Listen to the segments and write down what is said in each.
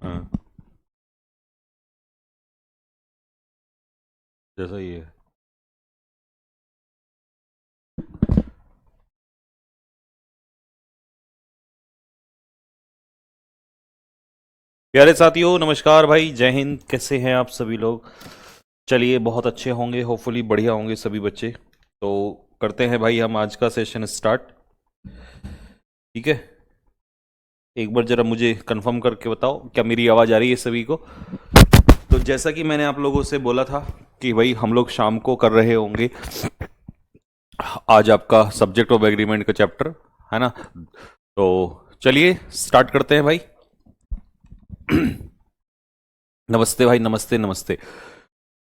हाँ, जैसा ये है। प्यारे साथियों, नमस्कार भाई, जय हिंद। कैसे हैं आप सभी लोग? चलिए, बहुत अच्छे होंगे, होपफुली बढ़िया होंगे सभी बच्चे। तो करते हैं भाई हम आज का सेशन स्टार्ट। ठीक है, एक बार जरा मुझे कंफर्म करके बताओ, क्या मेरी आवाज़ आ रही है सभी को? तो जैसा कि मैंने आप लोगों से बोला था कि भाई हम लोग शाम को कर रहे होंगे आज आपका सब्जेक्ट ऑफ एग्रीमेंट का चैप्टर, है ना? तो चलिए स्टार्ट करते हैं भाई। नमस्ते भाई, नमस्ते नमस्ते।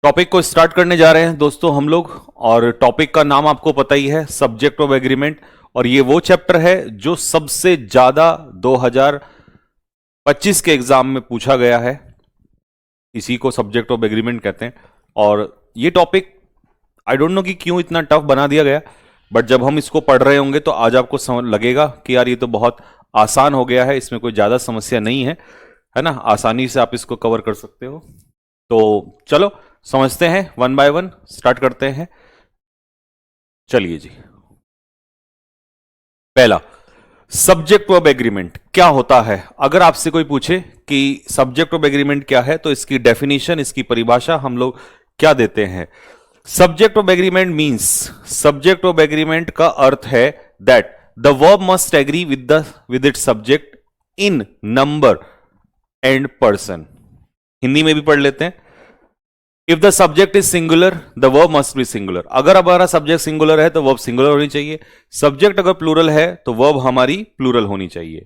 टॉपिक को स्टार्ट करने जा रहे हैं दोस्तों हम लोग, और टॉपिक का नाम आपको पता ही है, सब्जेक्ट ऑफ एग्रीमेंट। और ये वो चैप्टर है जो सबसे ज्यादा 2025 के एग्जाम में पूछा गया है। इसी को सब्जेक्ट ऑफ एग्रीमेंट कहते हैं। और ये टॉपिक आई डोंट नो कि क्यों इतना टफ बना दिया गया, बट जब हम इसको पढ़ रहे होंगे तो आज आपको समझ लगेगा कि यार ये तो बहुत आसान हो गया है, इसमें कोई ज्यादा समस्या नहीं है ना? आसानी से आप इसको कवर कर सकते हो। तो चलो समझते हैं, वन बाय वन स्टार्ट करते हैं। चलिए जी, पहला, सब्जेक्ट ऑफ एग्रीमेंट क्या होता है? अगर आपसे कोई पूछे कि सब्जेक्ट ऑफ एग्रीमेंट क्या है, तो इसकी डेफिनेशन, इसकी परिभाषा हम लोग क्या देते हैं? Subject of agreement means, subject of agreement का अर्थ है that the verb must agree with its subject in number and person. Hindi में भी पढ़ लेते हैं। If the subject is singular the verb must be singular. अगर हमारा सब्जेक्ट सिंगुलर है तो वर्ब सिंगुलर होनी चाहिए। सब्जेक्ट अगर प्लूरल है तो वर्ब हमारी प्लूरल होनी चाहिए।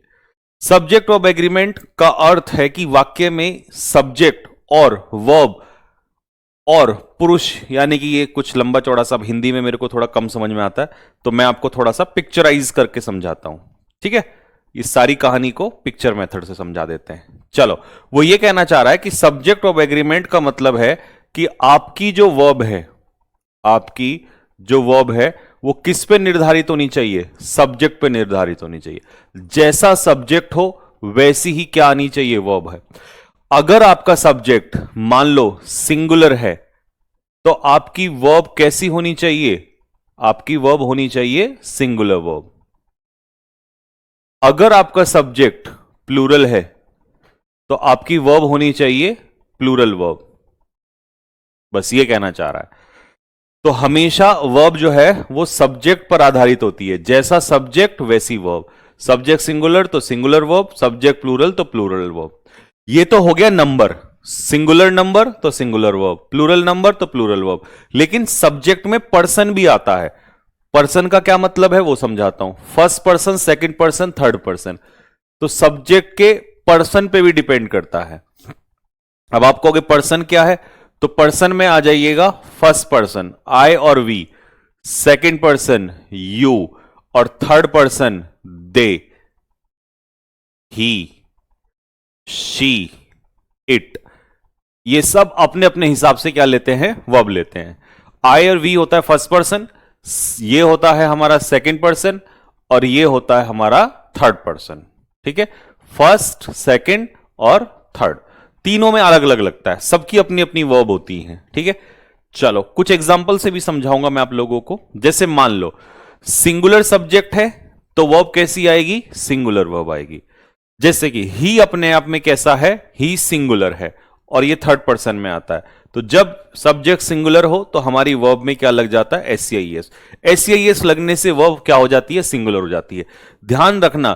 सब्जेक्ट ऑफ एग्रीमेंट का अर्थ है कि वाक्य में सब्जेक्ट और वर्ब और पुरुष, यानी कि ये कुछ लंबा चौड़ा सा, हिंदी में मेरे को थोड़ा कम समझ में आता है, तो मैं आपको थोड़ा सा पिक्चराइज करके समझाता हूं। ठीक है, इस सारी कहानी को पिक्चर मेथड से समझा देते हैं। चलो, वो ये कहना चाह रहा है कि सब्जेक्ट ऑफ एग्रीमेंट का मतलब है कि आपकी जो वर्ब है, आपकी जो वर्ब है वो किस पे निर्धारित होनी चाहिए? सब्जेक्ट पे निर्धारित होनी चाहिए। जैसा सब्जेक्ट हो वैसी ही क्या आनी चाहिए? वर्ब है। अगर आपका सब्जेक्ट मान लो सिंगुलर है तो आपकी वर्ब कैसी होनी चाहिए? आपकी वर्ब होनी चाहिए सिंगुलर वर्ब। अगर आपका सब्जेक्ट प्लूरल है तो आपकी वर्ब होनी चाहिए प्लूरल वर्ब। बस ये कहना चाह रहा है। तो हमेशा वर्ब जो है वो सब्जेक्ट पर आधारित होती है। जैसा सब्जेक्ट वैसी वर्ब। सब्जेक्ट सिंगुलर तो सिंगुलर वर्ब, सब्जेक्ट प्लूरल तो प्लूरल वर्ब। ये तो हो गया नंबर। सिंगुलर नंबर तो सिंगुलर वर्ब, प्लूरल नंबर तो प्लूरल वर्ब। लेकिन सब्जेक्ट में पर्सन भी आता है। पर्सन का क्या मतलब है वो समझाता हूं। First person, second person, third person. तो सब्जेक्ट के पर्सन पे भी डिपेंड करता है। अब आप कहोगे पर्सन क्या है, तो पर्सन में आ जाइएगा फर्स्ट पर्सन आई और वी, सेकंड पर्सन यू, और third person they, he, she, it. ये सब अपने अपने हिसाब से क्या लेते हैं? वर्ब लेते हैं। आई और वी होता है फर्स्ट पर्सन, ये होता है हमारा सेकंड पर्सन, और ये होता है हमारा थर्ड पर्सन। ठीक है, फर्स्ट, सेकंड और थर्ड, तीनों में अलग अलग लगता है, सबकी अपनी अपनी वर्ब होती है। ठीक है, चलो कुछ एग्जांपल से भी समझाऊंगा मैं आप लोगों को। जैसे मान लो सिंगुलर सब्जेक्ट है तो वर्ब कैसी आएगी? सिंगुलर वर्ब आएगी। जैसे कि ही अपने आप में कैसा है? ही सिंगुलर है, और ये थर्ड पर्सन में आता है। तो जब सब्जेक्ट सिंगुलर हो तो हमारी वर्ब में क्या लग जाता है? एससीआईएस। एससीआईएस लगने से वर्ब क्या हो जाती है? सिंगुलर हो जाती है। ध्यान रखना,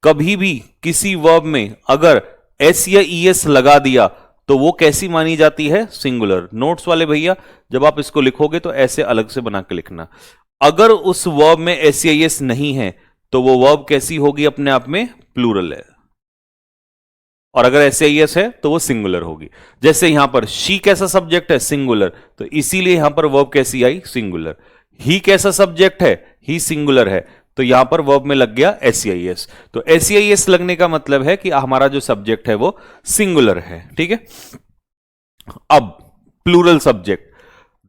कभी भी किसी वर्ब में अगर एस या ईएस लगा दिया तो वो कैसी मानी जाती है? सिंगुलर। नोट्स वाले भैया जब आप इसको लिखोगे तो ऐसे अलग से बना के लिखना। अगर उस वर्ब में एस या ईएस नहीं है तो वो वर्ब कैसी होगी? अपने आप में प्लूरल है। और अगर एस या ईएस है तो वो सिंगुलर होगी। जैसे यहां पर शी कैसा सब्जेक्ट है? सिंगुलर, तो इसीलिए यहां पर वर्ब कैसी आई? सिंगुलर। ही कैसा सब्जेक्ट है? ही सिंगुलर है, तो यहां पर वर्ब में लग गया एससीआईएस। तो एससीआईएस लगने का मतलब है कि हमारा जो सब्जेक्ट है वो सिंगुलर है। ठीक है, अब प्लूरल सब्जेक्ट,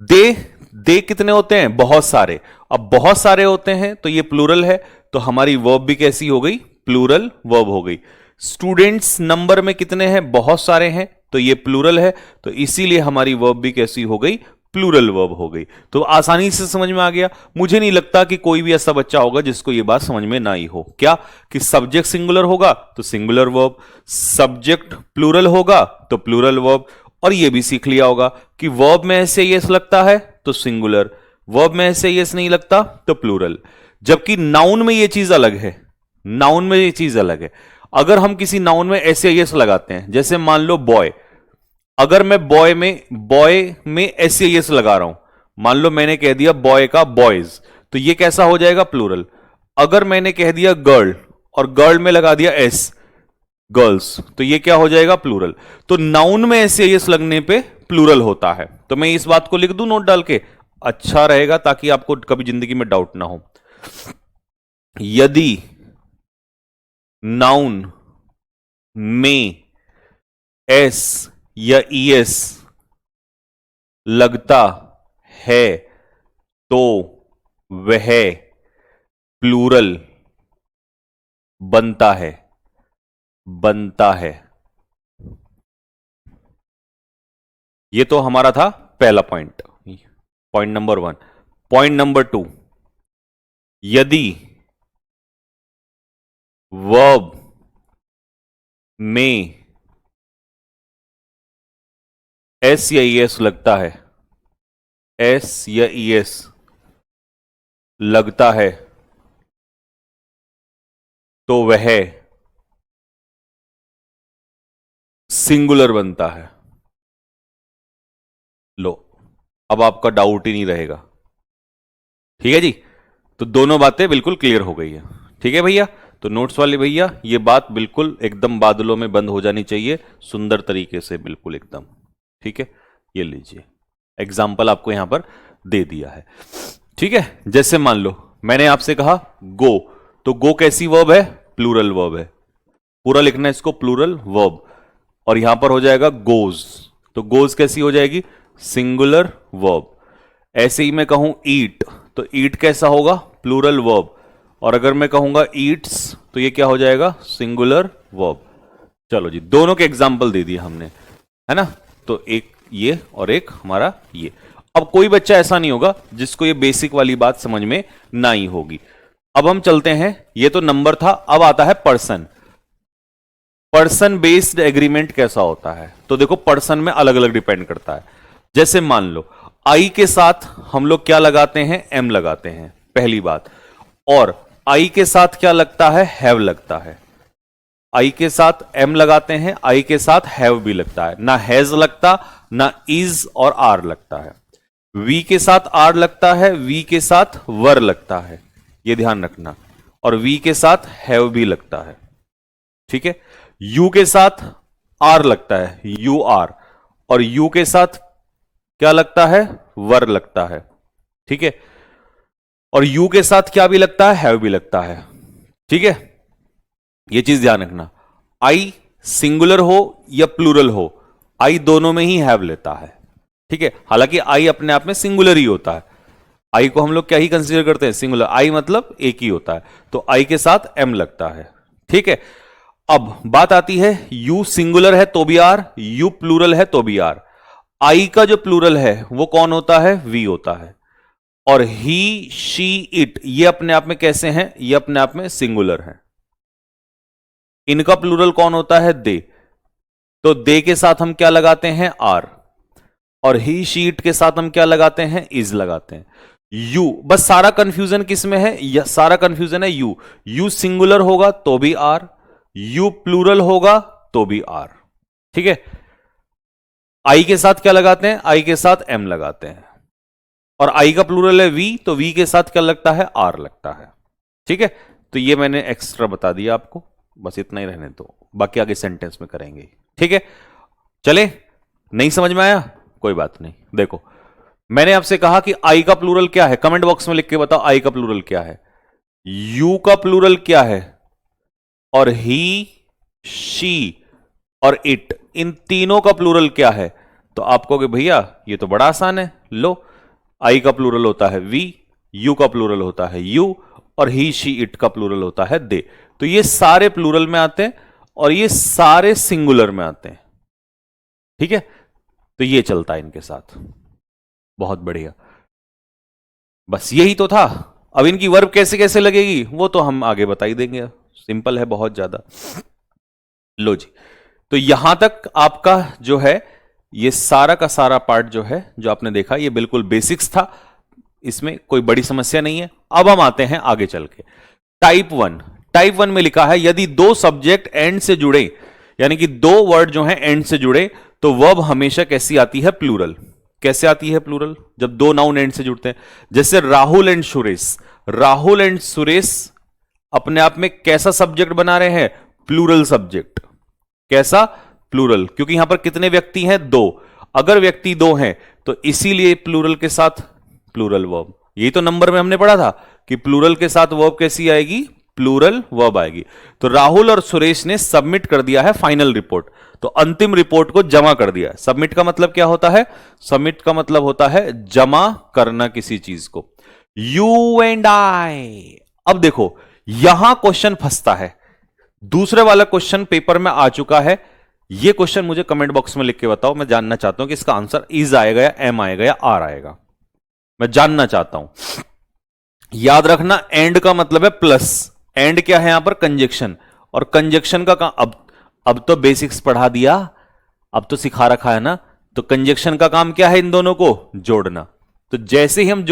दे, दे कितने होते हैं? बहुत सारे। अब बहुत सारे होते हैं तो ये प्लूरल है, तो हमारी वर्ब भी कैसी हो गई? प्लूरल वर्ब हो गई। स्टूडेंट्स नंबर में कितने हैं, बहुत सारे हैं, तो ये प्लूरल है, तो इसीलिए हमारी वर्ब भी कैसी हो गई, प्लूरल वर्ब हो गई। तो आसानी से समझ में आ गया। मुझे नहीं लगता कि कोई भी ऐसा बच्चा होगा जिसको ये बात समझ में ना आई हो, क्या कि सब्जेक्ट सिंगुलर होगा तो सिंगुलर वर्ब, सब्जेक्ट प्लूरल होगा तो प्लूरल वर्ब, और ये भी सीख लिया होगा कि वर्ब में ऐसे यस लगता है तो सिंगुलर, वर्ब में ऐसे यस नहीं लगता तो प्लूरल। जबकि नाउन में ये चीज अलग है, नाउन में ये चीज अलग है। अगर हम किसी नाउन में ऐसे यस लगाते हैं, जैसे मान लो बॉय, अगर मैं बॉय में ऐसे यस लगा रहा हूं, मान लो मैंने कह दिया बॉय का बॉयज, तो ये कैसा हो जाएगा, प्लूरल। अगर मैंने कह दिया गर्ल और गर्ल में लगा दिया एस, गर्ल्स, तो ये क्या हो जाएगा, प्लूरल। तो नाउन में ऐसे यस लगने पे प्लूरल होता है। तो मैं इस बात को लिख दूं नोट डाल के, अच्छा रहेगा ताकि आपको कभी जिंदगी में डाउट ना हो। यदि नाउन में एस या ईएस लगता है तो वह प्लूरल बनता है, बनता है। ये तो हमारा था पहला point, point number 1। Point number 2, यदि वर्ब में एस या ईएस लगता है, एस या ईएस लगता है तो वह सिंगुलर बनता है। लो, अब आपका डाउट ही नहीं रहेगा। ठीक है जी, तो दोनों बातें बिल्कुल क्लियर हो गई है। ठीक है भैया, तो नोट्स वाले भैया ये बात बिल्कुल एकदम बादलों में बंद हो जानी चाहिए, सुंदर तरीके से, बिल्कुल एकदम। ठीक है, ये लीजिए एग्जाम्पल आपको यहां पर दे दिया है। ठीक है, जैसे मान लो मैंने आपसे कहा गो, तो गो कैसी वर्ब है, प्लूरल वर्ब है। पूरा लिखना है इसको, प्लूरल वर्ब, और यहां पर हो जाएगा गोज, तो गोज कैसी हो जाएगी, सिंगुलर वर्ब। ऐसे ही मैं कहूं ईट, तो ईट कैसा होगा, प्लूरल वर्ब, और अगर मैं कहूंगा ईट्स तो ये क्या हो जाएगा, सिंगुलर वर्ब। चलो जी, दोनों के एग्जाम्पल दे दिए हमने, है ना। तो एक ये और एक हमारा ये। अब कोई बच्चा ऐसा नहीं होगा जिसको ये बेसिक वाली बात समझ में ना ही होगी। अब हम चलते हैं, ये तो नंबर था, अब आता है पर्सन। पर्सन बेस्ड एग्रीमेंट कैसा होता है, तो देखो पर्सन में अलग अलग डिपेंड करता है। जैसे मान लो आई के साथ हम लोग क्या लगाते हैं, एम लगाते हैं, पहली बात। और आई के साथ क्या लगता है, हैव लगता है। आई के साथ एम लगाते हैं, आई के साथ हैव भी लगता है, ना हैज लगता, ना इज और आर लगता है। वी के साथ आर लगता है, वी के साथ वर लगता है, ये ध्यान रखना, और वी के साथ हैव भी लगता है। ठीक है, यू के साथ आर लगता है, यू आर, और यू के साथ क्या लगता है, वर लगता है। ठीक है, और यू के साथ क्या भी लगता है, हैव भी लगता है। ठीक है, ये चीज ध्यान रखना। आई सिंगुलर हो या प्लूरल हो, आई दोनों में ही हैव लेता है। ठीक है, हालांकि आई अपने आप में सिंगुलर ही होता है, आई को हम लोग क्या ही कंसीडर करते हैं, सिंगुलर। आई मतलब एक ही होता है, तो आई के साथ एम लगता है। ठीक है, अब बात आती है यू सिंगुलर है तो भी आर, यू प्लूरल है तो भी आर। आई का जो प्लूरल है वो कौन होता है, वी होता है। और ही शी इट ये अपने आप में कैसे हैं, ये अपने आप में सिंगुलर है। इनका प्लूरल कौन होता है, दे, तो दे के साथ हम क्या लगाते हैं, आर, और ही शीट के साथ हम क्या लगाते हैं, इज लगाते हैं। यू, बस सारा कंफ्यूजन किस में है, या सारा कंफ्यूजन है यू। यू सिंगुलर होगा तो भी आर, यू प्लूरल होगा तो भी आर। ठीक है, आई के साथ क्या लगाते हैं, आई के साथ एम लगाते हैं, और आई का प्लूरल है वी, तो वी के साथ क्या लगता है, आर लगता है। ठीक है, तो ये मैंने एक्स्ट्रा बता दिया आपको, बस इतना ही रहने दो, बाकी आगे सेंटेंस में करेंगे। ठीक है, चले, नहीं समझ में आया कोई बात नहीं। देखो मैंने आपसे कहा कि आई का प्लूरल क्या है, कमेंट बॉक्स में लिख के बताओ आई का प्लूरल क्या है, यू का प्लूरल क्या है, और ही शी और इट, इन तीनों का प्लूरल क्या है। तो आप कहोगे भैया ये तो बड़ा आसान है, लो आई का प्लूरल होता है वी, यू का प्लूरल होता है यू, और ही शी इट का प्लूरल होता है दे। तो ये सारे प्लूरल में आते हैं, और ये सारे सिंगुलर में आते हैं। ठीक है, तो ये चलता है इनके साथ। बहुत बढ़िया, बस यही तो था। अब इनकी वर्ब कैसे कैसे लगेगी वो तो हम आगे बता ही देंगे, सिंपल है बहुत ज्यादा। लो जी, तो यहां तक आपका जो है ये सारा का सारा पार्ट जो है जो आपने देखा ये बिल्कुल बेसिक्स था, इसमें कोई बड़ी समस्या नहीं है। अब हम आते हैं आगे चल के टाइप 1। टाइप 1 में लिखा है यदि दो सब्जेक्ट एंड से जुड़े, यानी कि दो वर्ड जो हैं एंड से जुड़े, तो वर्ब हमेशा कैसी आती है? प्लूरल। कैसे आती है प्लूरल? जब दो नाउन एंड से जुड़ते हैं, जैसे राहुल एंड सुरेश। राहुल एंड सुरेश अपने आप में कैसा सब्जेक्ट बना रहे हैं? Plural subject. कैसा? प्लूरल, क्योंकि यहां पर कितने व्यक्ति हैं? दो। अगर व्यक्ति दो हैं तो इसीलिए प्लूरल के साथ प्लूरल वर्ब। यही तो नंबर में हमने पढ़ा था कि प्लूरल के साथ वर्ब कैसी आएगी? प्लूरल वर्ब आएगी। तो राहुल और सुरेश ने सबमिट कर दिया है फाइनल रिपोर्ट, तो अंतिम रिपोर्ट को जमा कर दिया। सबमिट का मतलब क्या होता है? सबमिट का मतलब होता है जमा करना किसी चीज को। You and I. अब देखो यहां क्वेश्चन फंसता है। दूसरे वाला क्वेश्चन पेपर में आ चुका है, यह क्वेश्चन मुझे कमेंट बॉक्स में लिख के बताओ। मैं जानना चाहता हूं कि इसका आंसर इज आएगा या एम आएगा या आर आएगा, मैं जानना चाहता हूं। याद रखना एंड का मतलब है प्लस। एंड क्या है यहां पर? कंजक्शन। और कंजक्शन का काम अब तो बेसिक्स पढ़ा दिया, अब तो सिखा रखा है ना। तो कंजक्शन का काम क्या है? इन दोनों को जोड़ना। तो जैसे ही हम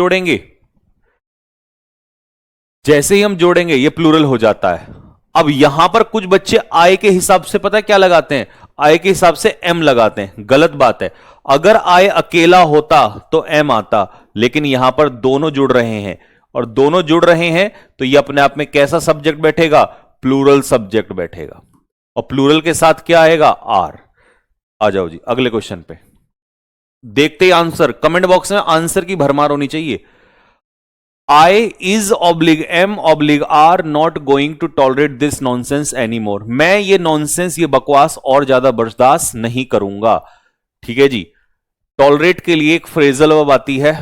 जोड़ेंगे ये प्लूरल हो जाता है। अब यहां पर कुछ बच्चे आय के हिसाब से पता है क्या लगाते हैं? आय के हिसाब से एम लगाते हैं। गलत बात है। अगर आय अकेला होता तो एम आता, लेकिन यहां पर दोनों जुड़ रहे हैं, और दोनों जुड़ रहे हैं तो ये अपने आप में कैसा सब्जेक्ट बैठेगा? प्लूरल सब्जेक्ट बैठेगा। और प्लूरल के साथ क्या आएगा? आर। आ जाओ जी अगले क्वेश्चन पे, देखते ही आंसर। कमेंट बॉक्स में आंसर की भरमार होनी चाहिए। I is oblige am oblige are not going to tolerate this nonsense any more. मैं ये नॉनसेंस, ये बकवास और ज्यादा बर्दाश्त नहीं करूंगा। ठीक है जी। टॉलरेट के लिए एक फ्रेजल वर्ब आती है,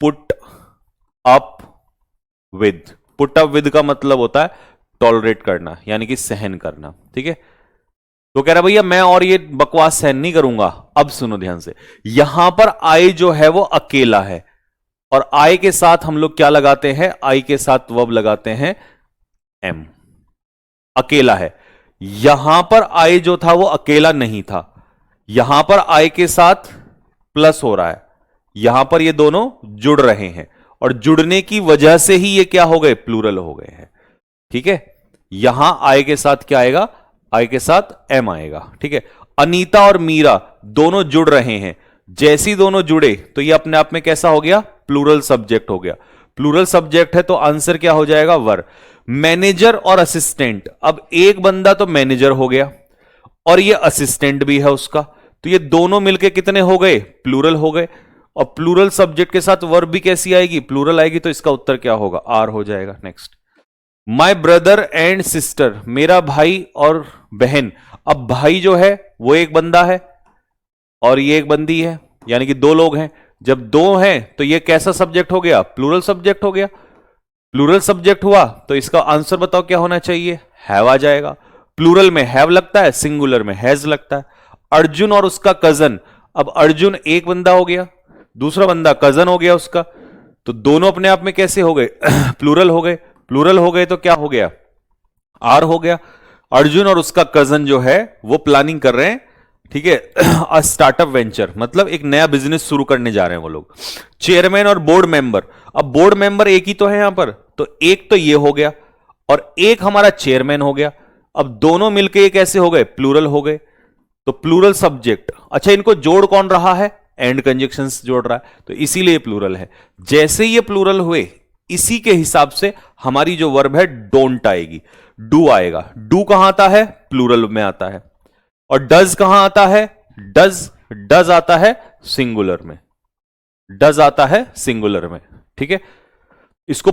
put up with. Put up with का मतलब होता है टॉलरेट करना, यानी कि सहन करना। ठीक है, तो कह रहा भैया मैं और ये बकवास सहन नहीं करूंगा। अब सुनो ध्यान से, यहां पर आई जो है वो अकेला है, और आई के साथ हम लोग क्या लगाते हैं? आई के साथ वर्ब लगाते हैं एम। अकेला है। यहां पर आई जो था वो अकेला नहीं था, यहां पर आई के साथ प्लस हो रहा है, यहां पर ये दोनों जुड़ रहे हैं, और जुड़ने की वजह से ही ये क्या हो गए? प्लूरल हो गए हैं। ठीक है, यहां आई के साथ क्या आएगा? आई के साथ एम आएगा। ठीक है, अनीता और मीरा दोनों जुड़ रहे हैं, जैसी दोनों जुड़े तो ये अपने आप में कैसा हो गया? प्लूरल सब्जेक्ट हो गया। प्लूरल सब्जेक्ट है तो आंसर क्या हो जाएगा? वर। मैनेजर और असिस्टेंट, अब एक बंदा तो मैनेजर हो गया और ये असिस्टेंट भी है उसका, तो ये दोनों मिलके कितने हो गए? प्लूरल हो गए। और प्लूरल सब्जेक्ट के साथ वर्ब भी कैसी आएगी? प्लूरल आएगी, तो इसका उत्तर क्या होगा? आर हो जाएगा। Next, my brother and sister, मेरा भाई और बहन। अब भाई जो है वो एक बंदा है और ये एक बंदी है, यानी कि दो लोग हैं। जब दो हैं तो ये कैसा सब्जेक्ट हो गया? प्लूरल सब्जेक्ट हो गया। प्लूरल सब्जेक्ट हुआ तो इसका आंसर बताओ क्या होना चाहिए? हैव आ जाएगा। प्लूरल में हैव लगता है, सिंगुलर में हैज लगता है। अर्जुन और उसका कजन, अब अर्जुन एक बंदा हो गया, दूसरा बंदा कजन हो गया उसका, तो दोनों अपने आप में कैसे हो गए? प्लूरल हो गए। प्लूरल हो गए तो क्या हो गया? आर हो गया। अर्जुन और उसका कजन जो है वो प्लानिंग कर रहे हैं, ठीक है, स्टार्टअप वेंचर, मतलब एक नया बिजनेस शुरू करने जा रहे हैं वो लोग। चेयरमैन और बोर्ड मेंबर, अब बोर्ड मेंबर एक ही तो है यहां पर, तो एक तो ये हो गया और एक हमारा चेयरमैन हो गया। अब दोनों मिलके ये कैसे हो गए? प्लूरल हो गए। तो प्लूरल सब्जेक्ट। अच्छा, इनको जोड़ कौन रहा है? एंड कंजक्शंस जोड़ रहा है, तो इसीलिए प्लूरल है। जैसे ये प्लूरल हुए इसी के हिसाब से हमारी जो वर्ब है डोंट आएगी, डू आएगा। डू कहां आता है? प्लूरल में आता है। और डज कहां आता है? डज आता है सिंगुलर में। डज आता है सिंगुलर में। ठीक है, इसको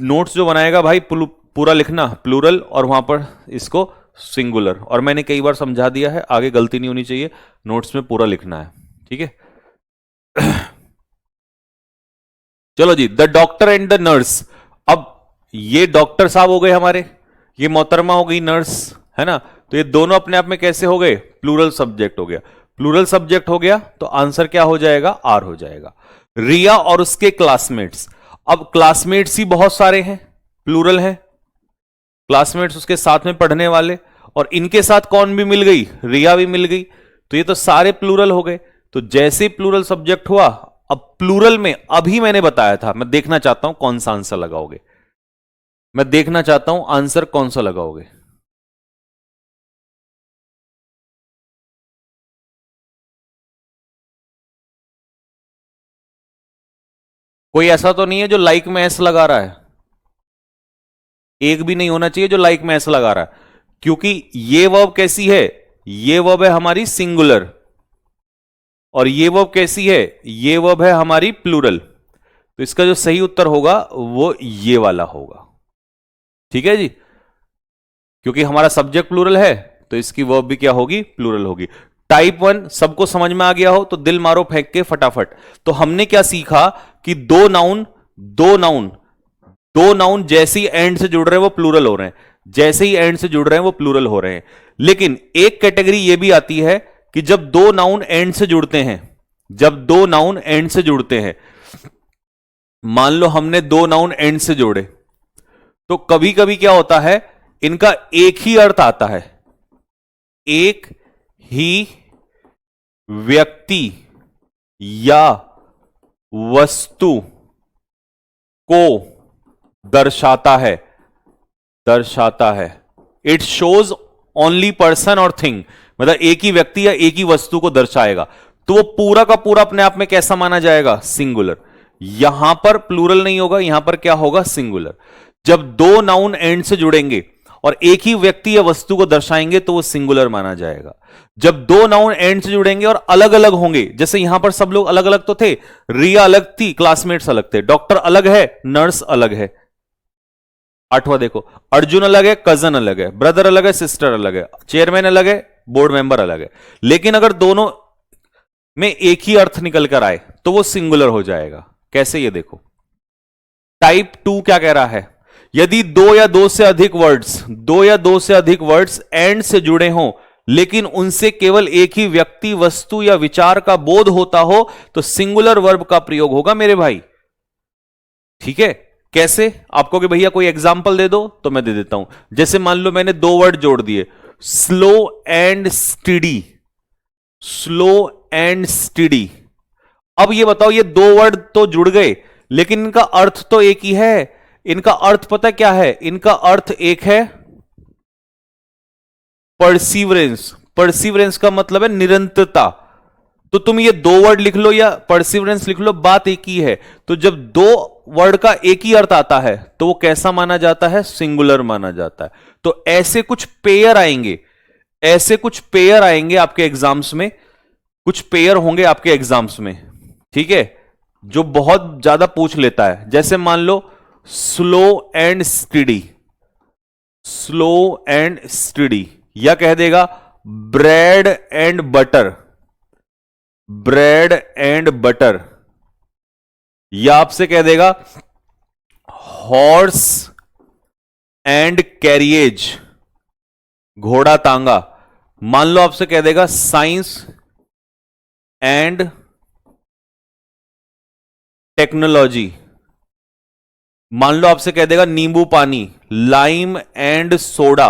नोट्स जो बनाएगा भाई पूरा लिखना प्लूरल और वहां पर इसको सिंगुलर, और मैंने कई बार समझा दिया है, आगे गलती नहीं होनी चाहिए, नोट्स में पूरा लिखना है। ठीक है, चलो जी, the doctor and the nurse. अब ये डॉक्टर साहब हो गए हमारे, ये मोहतरमा हो गई नर्स, है ना। तो ये दोनों अपने आप में कैसे हो गए? प्लूरल सब्जेक्ट हो गया। प्लूरल सब्जेक्ट हो गया तो आंसर क्या हो जाएगा? आर हो जाएगा। रिया और उसके क्लासमेट्स, अब क्लासमेट्स ही बहुत सारे हैं, प्लूरल है, क्लासमेट्स उसके साथ में पढ़ने वाले, और इनके साथ कौन भी मिल गई? रिया भी मिल गई, तो ये तो सारे प्लूरल हो गए। तो जैसे ही प्लूरल सब्जेक्ट हुआ, अब प्लूरल में अभी मैंने बताया था, मैं देखना चाहता हूं कौन सा आंसर लगाओगे, मैं देखना चाहता हूं आंसर कौन सा लगाओगे। कोई ऐसा तो नहीं है जो लाइक में एस लगा रहा है? एक भी नहीं होना चाहिए जो लाइक में एस लगा रहा है, क्योंकि ये वर्ब कैसी है? ये वर्ब है हमारी सिंगुलर, और ये वर्ब कैसी है? ये वर्ब है हमारी प्लूरल। तो इसका जो सही उत्तर होगा वो ये वाला होगा। ठीक है जी, क्योंकि हमारा सब्जेक्ट प्लूरल है तो इसकी वर्ब भी क्या होगी? प्लूरल होगी। टाइप 1 सबको समझ में आ गया हो तो दिल मारो फेंक के फटाफट। तो हमने क्या सीखा कि दो नाउन जैसे ही एंड से जुड़ रहे हैं वो प्लूरल हो रहे हैं, जैसे ही एंड से जुड़ रहे हैं वो प्लूरल हो रहे हैं। लेकिन एक कैटेगरी ये भी आती है कि जब दो नाउन एंड से जुड़ते हैं, जब दो नाउन एंड से जुड़ते हैं, मान लो हमने दो नाउन एंड से जोड़े, तो कभी कभी क्या होता है, इनका एक ही अर्थ आता है, एक ही व्यक्ति या वस्तु को दर्शाता है, दर्शाता है। इट शोज ओनली पर्सन और थिंग, मतलब एक ही व्यक्ति या एक ही वस्तु को दर्शाएगा, तो वो पूरा का पूरा अपने आप में कैसा माना जाएगा? सिंगुलर। यहां पर प्लूरल नहीं होगा, यहां पर क्या होगा? सिंगुलर। जब दो नाउन एंड से जुड़ेंगे और एक ही व्यक्ति या वस्तु को दर्शाएंगे तो वो सिंगुलर माना जाएगा। जब दो नाउन एंड से जुड़ेंगे और अलग अलग होंगे, जैसे यहां पर सब लोग अलग अलग तो थे, रिया अलग थी, क्लासमेट्स अलग थे, डॉक्टर अलग है, नर्स अलग है। आठवां देखो, अर्जुन अलग है, कजन अलग है, ब्रदर अलग है, सिस्टर अलग है, चेयरमैन अलग है, बोर्ड मेंबर अलग है। लेकिन अगर दोनों में एक ही अर्थ निकल कर आए तो वो सिंगुलर हो जाएगा। कैसे? ये देखो, टाइप 2 क्या कह रहा है? यदि दो या दो से अधिक वर्ड्स एंड से जुड़े हों लेकिन उनसे केवल एक ही व्यक्ति, वस्तु या विचार का बोध होता हो तो सिंगुलर वर्ब का प्रयोग होगा मेरे भाई। ठीक है, कैसे? आपको कि भैया कोई एग्जाम्पल दे दो, तो मैं दे देता हूं। जैसे मान लो मैंने दो वर्ड जोड़ दिए, slow and study, slow and study. अब ये बताओ, ये दो वर्ड तो जुड़ गए लेकिन इनका अर्थ तो एक ही है। इनका अर्थ पता क्या है? इनका अर्थ एक है परसिवरेंस। परसिवरेंस का मतलब है निरंतरता। तो तुम ये दो वर्ड लिख लो या परसिवरेंस लिख लो, बात एक ही है। तो जब दो वर्ड का एक ही अर्थ आता है तो वो कैसा माना जाता है? सिंगुलर माना जाता है। तो ऐसे कुछ पेयर आएंगे, ऐसे कुछ पेयर आएंगे आपके एग्जाम्स में, कुछ पेयर होंगे आपके एग्जाम्स में, ठीक है, जो बहुत ज्यादा पूछ लेता है। जैसे मान लो slow and study, slow and study, या कह देगा bread and butter, bread and butter, या आपसे कह देगा हॉर्स एंड कैरिएज, घोड़ा तांगा। मान लो आपसे कह देगा साइंस एंड टेक्नोलॉजी। मान लो आपसे कह देगा नींबू पानी, lime and soda,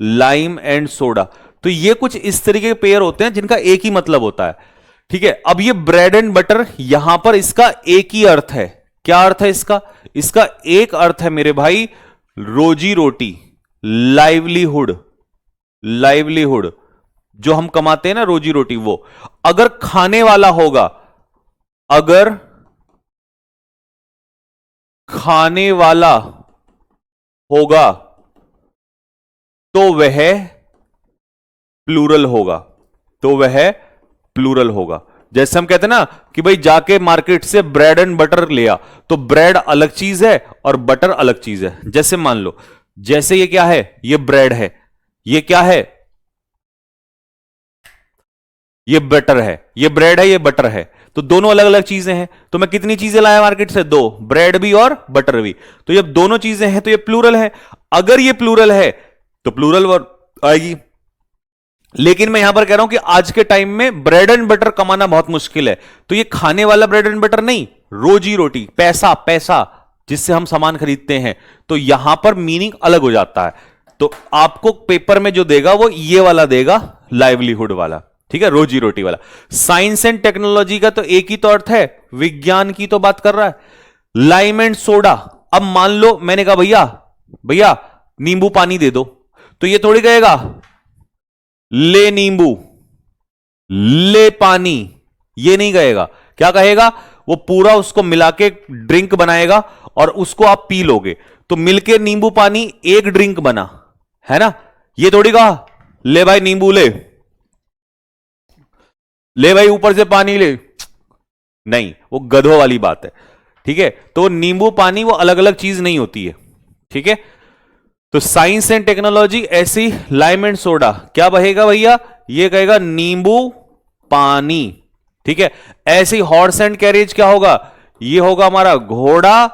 lime and soda. तो ये कुछ इस तरीके के पेयर होते हैं जिनका एक ही मतलब होता है। ठीक है, अब ये ब्रेड एंड बटर, यहां पर इसका एक ही अर्थ है। क्या अर्थ है इसका? इसका एक अर्थ है मेरे भाई, रोजी रोटी, लाइवलीहुड, लाइवलीहुड, जो हम कमाते हैं ना रोजी रोटी, वो। अगर खाने वाला होगा, अगर खाने वाला होगा तो वह प्लूरल होगा, तो वह प्लूरल होगा। जैसे हम कहते हैं ना कि भाई जाके मार्केट से ब्रेड एंड बटर लिया, तो ब्रेड अलग चीज है और बटर अलग चीज है। जैसे मान लो, जैसे ये क्या है? ये ब्रेड है, ये क्या है? ये बटर है, ये ब्रेड है, ये बटर है, तो दोनों अलग अलग चीजें हैं। तो मैं कितनी चीजें लाया मार्केट से? दो, ब्रेड भी और बटर भी। तो जब दोनों चीजें हैं तो ये प्लूरल है। अगर ये प्लूरल है तो प्लूरल वर्ब आएगी। लेकिन मैं यहां पर कह रहा हूं कि आज के टाइम में ब्रेड एंड बटर कमाना बहुत मुश्किल है, तो ये खाने वाला ब्रेड एंड बटर नहीं, रोजी रोटी, पैसा, पैसा जिससे हम सामान खरीदते हैं, तो यहां पर मीनिंग अलग हो जाता है। तो आपको पेपर में जो देगा वो ये वाला देगा, लाइवलीहुड वाला, ठीक है, रोजी रोटी वाला। साइंस एंड टेक्नोलॉजी का तो एक ही तो अर्थ है, विज्ञान की तो बात कर रहा है। लाइम एंड सोडा, अब मान लो मैंने कहा भैया भैया नींबू पानी दे दो, तो ये थोड़ी कहेगा ले नींबू, ले पानी, ये नहीं कहेगा। क्या कहेगा? वो पूरा उसको मिला के ड्रिंक बनाएगा और उसको आप पी लोगे, तो मिलके नींबू पानी एक ड्रिंक बना, है ना। ये थोड़ी कहा ले भाई नींबू ले, ले भाई ऊपर से पानी ले, नहीं, वो गधों वाली बात है, ठीक है। तो नींबू पानी वो अलग अलग चीज नहीं होती है, ठीक है। तो साइंस एंड टेक्नोलॉजी ऐसी, लाइम एंड सोडा क्या बहेगा भैया? ये कहेगा नींबू पानी, ठीक है। ऐसे ही हॉर्स एंड कैरेज क्या होगा? ये होगा हमारा घोड़ा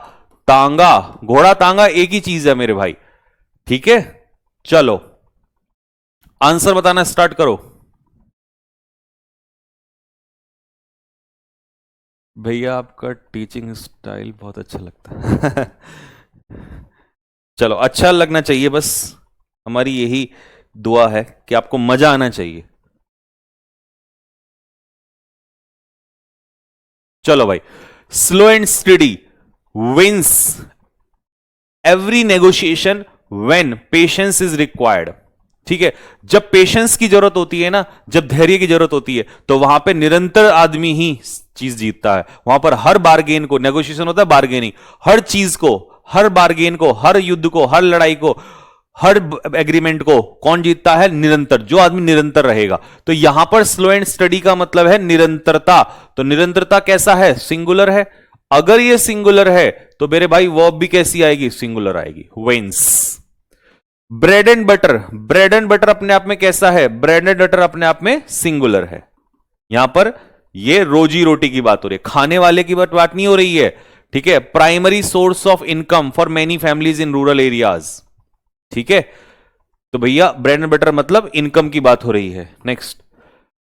तांगा, घोड़ा तांगा एक ही चीज है मेरे भाई, ठीक है। चलो आंसर बताना स्टार्ट करो भैया, आपका टीचिंग स्टाइल बहुत अच्छा लगता है। चलो अच्छा लगना चाहिए, बस हमारी यही दुआ है कि आपको मजा आना चाहिए। चलो भाई, slow and steady wins every negotiation when patience is required, ठीक है। जब पेशेंस की जरूरत होती है ना, जब धैर्य की जरूरत होती है, तो वहां पे निरंतर आदमी ही चीज जीतता है। वहां पर हर बार्गेन को, नेगोशिएशन होता है बार्गेनिंग, हर चीज को, हर बार्गेन को, हर युद्ध को, हर लड़ाई को, हर एग्रीमेंट को कौन जीतता है? निरंतर, जो आदमी निरंतर रहेगा। तो यहां पर स्लो एंड स्टडी का मतलब है निरंतरता। तो निरंतरता कैसा है? सिंगुलर है। अगर ये सिंगुलर है तो मेरे भाई वर्ब भी कैसी आएगी? सिंगुलर आएगी, वेंस। Bread and butter, bread and butter अपने आप में कैसा है? ब्रेड एंड बटर अपने आप में सिंगुलर है। यहां पर ये रोजी रोटी की बात हो रही है, खाने वाले की बात नहीं हो रही है, ठीक है। Primary source of income for many families in rural areas, ठीक है। तो भैया ब्रेड एंड बटर मतलब इनकम की बात हो रही है। Next,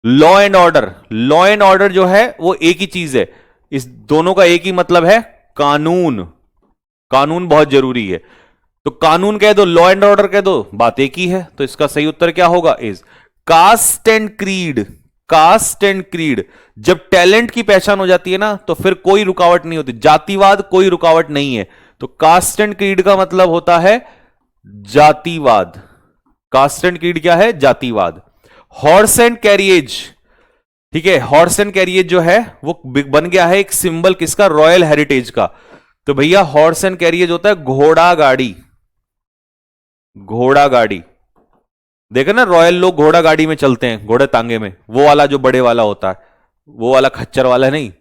law and order. Law and order जो है वो एक ही चीज है, इस दोनों का एक ही मतलब है, कानून। कानून बहुत जरूरी है, तो कानून कह दो, लॉ एंड ऑर्डर कह दो, बात एक ही है। तो इसका सही उत्तर क्या होगा? Is caste and creed. Caste and creed, जब टैलेंट की पहचान हो जाती है ना, तो फिर कोई रुकावट नहीं होती। जातिवाद कोई रुकावट नहीं है। तो कास्ट एंड क्रीड का मतलब होता है जातिवाद। कास्ट एंड क्रीड क्या है? जातिवाद। हॉर्स एंड कैरिएज, ठीक है। हॉर्स एंड कैरिएज जो है वो बन गया है एक सिंबल किसका? रॉयल हेरिटेज का। तो भैया हॉर्स एंड कैरिएज होता है घोड़ा गाड़ी। घोड़ा गाड़ी, देखे ना रॉयल लोग घोड़ा गाड़ी में चलते हैं, घोड़े तांगे में, वो वाला जो बड़े वाला होता है, वो वाला खच्चर वाला नहीं।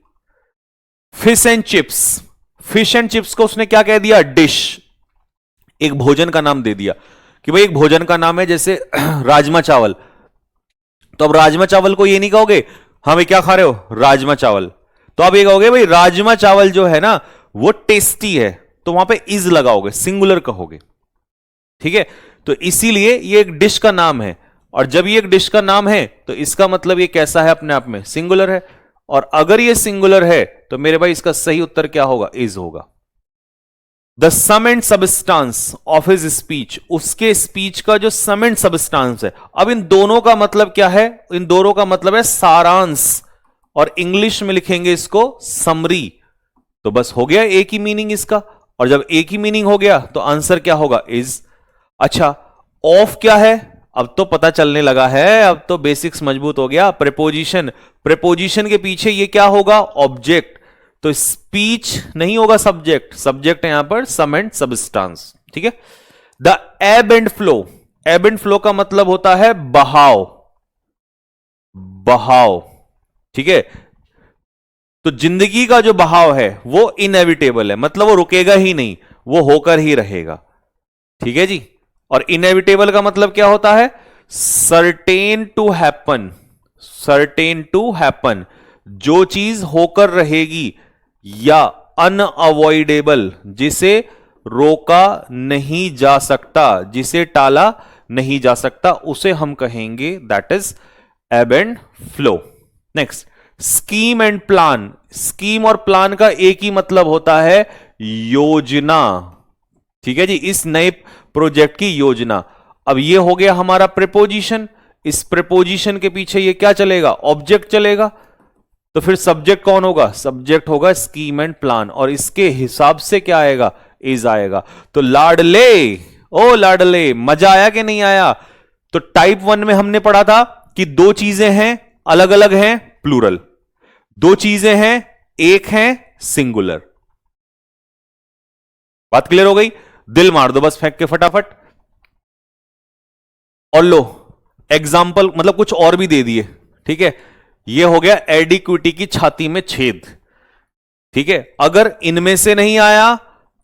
Fish and chips, fish and chips को उसने क्या कह दिया? डिश, एक भोजन का नाम दे दिया कि भाई एक भोजन का नाम है, जैसे राजमा चावल। तो अब राजमा चावल को ये नहीं कहोगे हमें क्या खा रहे हो? राजमा चावल। तो आप ये कहोगे भाई राजमा चावल जो है ना वो टेस्टी है, तो वहां पे इज लगाओगे, सिंगुलर कहोगे, ठीक है। तो इसीलिए ये एक डिश का नाम है, और जब ये एक डिश का नाम है तो इसका मतलब ये कैसा है? अपने आप में सिंगुलर है। और अगर ये सिंगुलर है तो मेरे भाई इसका सही उत्तर क्या होगा? इज होगा। The sum and substance of his speech, उसके स्पीच का जो सम एंड सबस्टांस है। अब इन दोनों का मतलब क्या है? इन दोनों का मतलब है सारांश, और इंग्लिश में लिखेंगे इसको समरी। तो बस हो गया एक ही मीनिंग इसका, और जब एक ही मीनिंग हो गया तो आंसर क्या होगा? इज। अच्छा, ऑफ क्या है? अब तो पता चलने लगा है, अब तो बेसिक्स मजबूत हो गया। प्रेपोजिशन, प्रेपोजिशन के पीछे ये क्या होगा? ऑब्जेक्ट। तो स्पीच नहीं होगा सब्जेक्ट, सब्जेक्ट है यहां पर सम एंड सबस्टांस, ठीक है। द एब एंड फ्लो, एब एंड फ्लो का मतलब होता है बहाव, बहाव, ठीक है। तो जिंदगी का जो बहाव है वो इनएविटेबल है, मतलब वो रुकेगा ही नहीं, वो होकर ही रहेगा, ठीक है जी। और इनएविटेबल का मतलब क्या होता है? Certain to happen, certain to happen, जो चीज होकर रहेगी, या अनअवॉइडेबल, जिसे रोका नहीं जा सकता, जिसे टाला नहीं जा सकता, उसे हम कहेंगे दैट इज एब and flow. Next, scheme and plan. Scheme और प्लान का एक ही मतलब होता है योजना। ठीक है जी, इस नए प्रोजेक्ट की योजना। अब ये हो गया हमारा प्रीपोजिशन। इस प्रीपोजिशन के पीछे ये क्या चलेगा? ऑब्जेक्ट चलेगा। तो फिर सब्जेक्ट कौन होगा? सब्जेक्ट होगा स्कीम एंड प्लान, और इसके हिसाब से क्या आएगा? इज आएगा। तो लाडले, ओ लाडले, मजा आया कि नहीं आया? तो टाइप 1 में हमने पढ़ा था कि दो चीजें हैं, अलग अलग हैं, प्लूरल। दो चीजें हैं, एक है सिंगुलर। बात क्लियर हो गई? दिल मार दो बस फेंक के फटाफट। और लो एग्जाम्पल, मतलब कुछ और भी दे दिए। ठीक है, ये हो गया एडिक्विटी की छाती में छेद। ठीक है, अगर इनमें से नहीं आया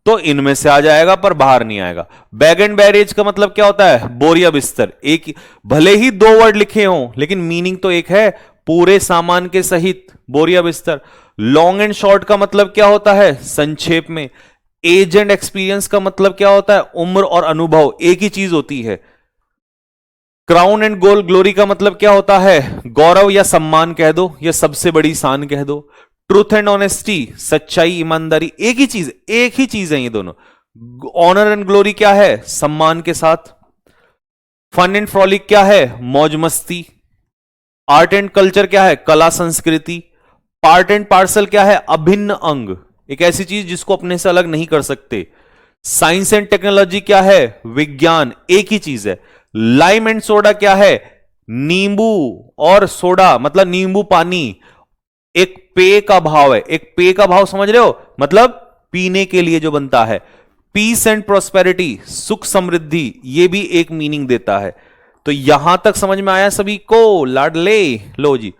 तो इनमें से आ जाएगा, पर बाहर नहीं आएगा। बैग एंड बैरेज का मतलब क्या होता है? बोरिया बिस्तर। एक, भले ही दो वर्ड लिखे हों लेकिन मीनिंग तो एक है, पूरे सामान के सहित बोरिया बिस्तर। लॉन्ग एंड शॉर्ट का मतलब क्या होता है? संक्षेप में। एज एंड एक्सपीरियंस का मतलब क्या होता है? उम्र और अनुभव, एक ही चीज होती है। क्राउन एंड गोल ग्लोरी का मतलब क्या होता है? गौरव या सम्मान कह दो, या सबसे बड़ी शान कह दो। ट्रूथ एंड ऑनेस्टी, सच्चाई ईमानदारी, एक ही चीज है ये दोनों। ऑनर एंड ग्लोरी क्या है? सम्मान के साथ। फन एंड फ्रॉलिक क्या है? मौज मस्ती। आर्ट एंड कल्चर क्या है? कला संस्कृति। पार्ट एंड पार्सल क्या है? अभिन्न अंग, एक ऐसी चीज जिसको अपने से अलग नहीं कर सकते। साइंस एंड टेक्नोलॉजी क्या है? विज्ञान, एक ही चीज है। लाइम एंड सोडा क्या है? नींबू और सोडा मतलब नींबू पानी, एक पेय का भाव है। एक पेय का भाव समझ रहे हो? मतलब पीने के लिए जो बनता है। पीस एंड प्रोस्पेरिटी, सुख समृद्धि, ये भी एक मीनिंग देता है। तो यहां तक समझ में आया सभी को? लाडले, लो जी।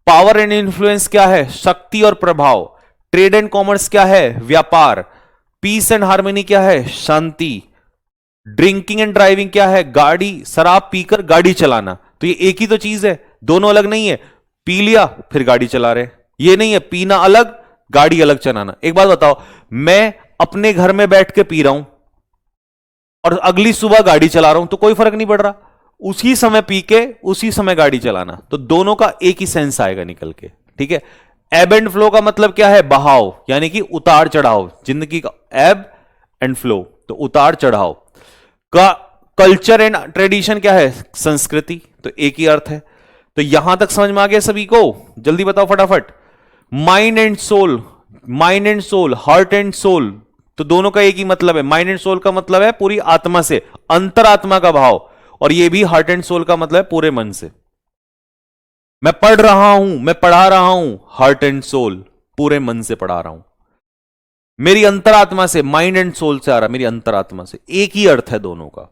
पावर एंड इन्फ्लुएंस क्या है? शक्ति और प्रभाव। ट्रेड एंड कॉमर्स क्या है? व्यापार। पीस एंड हार्मनी क्या है? शांति। ड्रिंकिंग एंड ड्राइविंग क्या है? गाड़ी, शराब पीकर गाड़ी चलाना। तो ये एक ही तो चीज है, दोनों अलग नहीं है। पी लिया फिर गाड़ी चला रहे, ये नहीं है पीना अलग गाड़ी अलग चलाना। एक बात बताओ, मैं अपने घर में बैठ के पी रहा हूं और अगली सुबह गाड़ी चला रहा हूं तो कोई फर्क नहीं पड़ रहा। उसी समय पी के उसी समय गाड़ी चलाना, तो दोनों का एक ही सेंस आएगा निकल के। ठीक है, एब एंड फ्लो का मतलब क्या है? बहाव, यानी कि उतार चढ़ाव जिंदगी का। एब एंड फ्लो तो उतार चढ़ाव का। कल्चर एंड ट्रेडिशन क्या है? संस्कृति, तो एक ही अर्थ है। तो यहां तक समझ में आ गया सभी को? जल्दी बताओ फटाफट। Mind and soul, mind and soul, heart and soul, तो दोनों का एक ही मतलब है। माइंड एंड सोल का मतलब है पूरी आत्मा से, अंतरात्मा का भाव, और ये भी हार्ट एंड सोल का मतलब है पूरे मन से। मैं पढ़ रहा हूं, मैं पढ़ा रहा हूं, हार्ट एंड सोल, पूरे मन से पढ़ा रहा हूं, मेरी अंतरात्मा से, माइंड एंड सोल से आ रहा, मेरी अंतरात्मा से, एक ही अर्थ है दोनों का।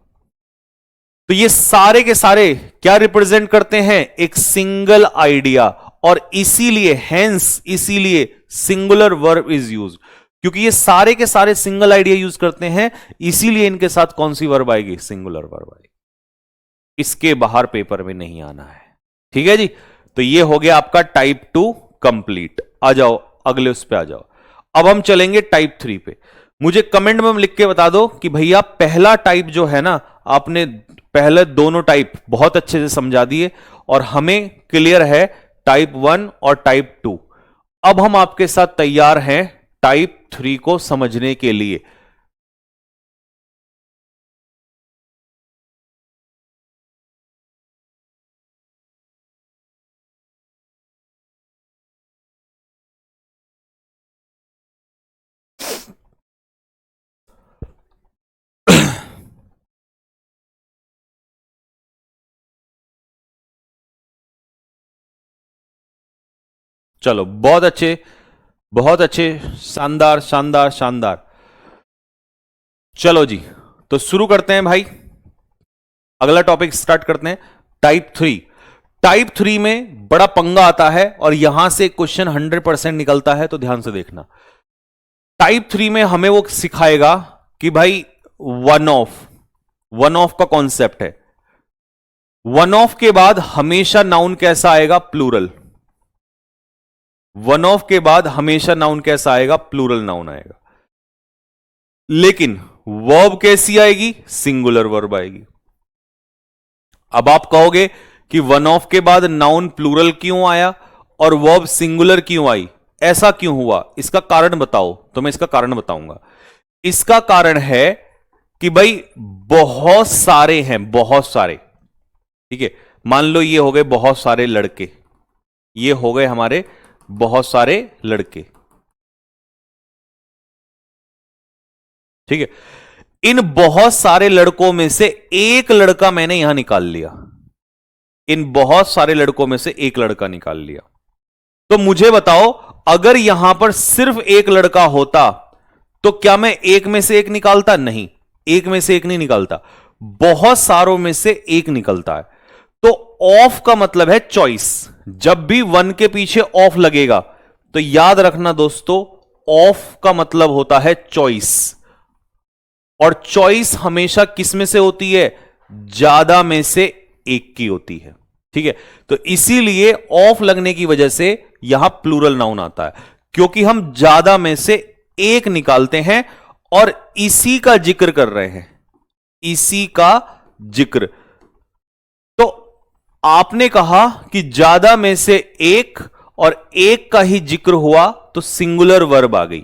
तो ये सारे के सारे क्या रिप्रेजेंट करते हैं? एक सिंगल आइडिया, और इसीलिए हेंस, इसीलिए सिंगुलर वर्ब इज यूज, क्योंकि ये सारे के सारे सिंगल आइडिया यूज करते हैं, इसीलिए इनके साथ कौन सी वर्ब आएगी? सिंगुलर वर्ब आएगी। इसके बाहर पेपर में नहीं आना है। ठीक है जी, तो ये हो गया आपका टाइप 2 कंप्लीट। आ जाओ अगले उस पे आ जाओ। अब हम चलेंगे टाइप 3 पे। मुझे कमेंट में लिख के बता दो कि भैया पहला टाइप जो है ना, आपने पहले दोनों टाइप बहुत अच्छे से समझा दिए और हमें क्लियर है टाइप 1 और टाइप 2। अब हम आपके साथ तैयार हैं टाइप 3 को समझने के लिए। चलो बहुत अच्छे, बहुत अच्छे, शानदार शानदार शानदार। चलो जी, तो शुरू करते हैं भाई, अगला टॉपिक स्टार्ट करते हैं। टाइप 3। टाइप 3 में बड़ा पंगा आता है और यहां से क्वेश्चन 100% निकलता है, तो ध्यान से देखना। टाइप 3 में हमें वो सिखाएगा कि भाई वन ऑफ, वन ऑफ का कॉन्सेप्ट है। वन ऑफ के बाद हमेशा नाउन कैसा आएगा? प्लूरल। वन ऑफ के बाद हमेशा नाउन कैसा आएगा? प्लूरल नाउन आएगा। लेकिन वर्ब कैसी आएगी? सिंगुलर वर्ब आएगी। अब आप कहोगे कि वन ऑफ के बाद नाउन प्लूरल क्यों आया और वर्ब सिंगुलर क्यों आई, ऐसा क्यों हुआ, इसका कारण बताओ। तो मैं इसका कारण बताऊंगा। इसका कारण है कि भाई बहुत सारे हैं, बहुत सारे, ठीक है। मान लो ये हो गए बहुत सारे लड़के, ये हो गए हमारे बहुत सारे लड़के, ठीक है। इन बहुत सारे लड़कों में से एक लड़का मैंने यहां निकाल लिया, इन बहुत सारे लड़कों में से एक लड़का निकाल लिया। तो मुझे बताओ, अगर यहां पर सिर्फ एक लड़का होता तो क्या मैं एक में से एक निकालता? नहीं, एक में से एक नहीं निकालता, बहुत सारों में से एक निकलता है। तो ऑफ का मतलब है चॉइस। जब भी वन के पीछे ऑफ लगेगा तो याद रखना दोस्तों, ऑफ का मतलब होता है चॉइस। और चॉइस हमेशा किस में से होती है? ज्यादा में से एक की होती है, ठीक है। तो इसीलिए ऑफ लगने की वजह से यहां प्लूरल नाउन आता है, क्योंकि हम ज्यादा में से एक निकालते हैं और इसी का जिक्र कर रहे हैं, इसी का जिक्र। तो आपने कहा कि ज्यादा में से एक और एक का ही जिक्र हुआ तो सिंगुलर वर्ब आ गई।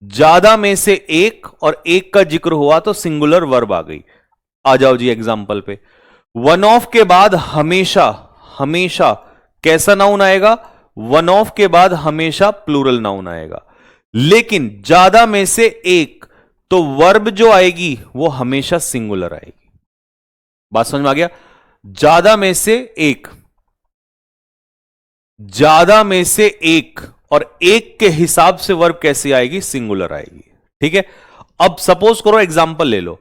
ज्यादा में से एक और एक का जिक्र हुआ तो सिंगुलर वर्ब आ गई। आ जाओ जी एग्जाम्पल पे। वन ऑफ के बाद हमेशा, हमेशा कैसा नाउन आएगा? वन ऑफ के बाद हमेशा प्लूरल नाउन आएगा। लेकिन ज्यादा में से एक, तो वर्ब जो आएगी वो हमेशा सिंगुलर आएगी। बात समझ में आ गया? ज्यादा में से एक, ज्यादा में से एक और एक के हिसाब से वर्ब कैसी आएगी? सिंगुलर आएगी, ठीक है। अब सपोज करो, एग्जांपल ले लो,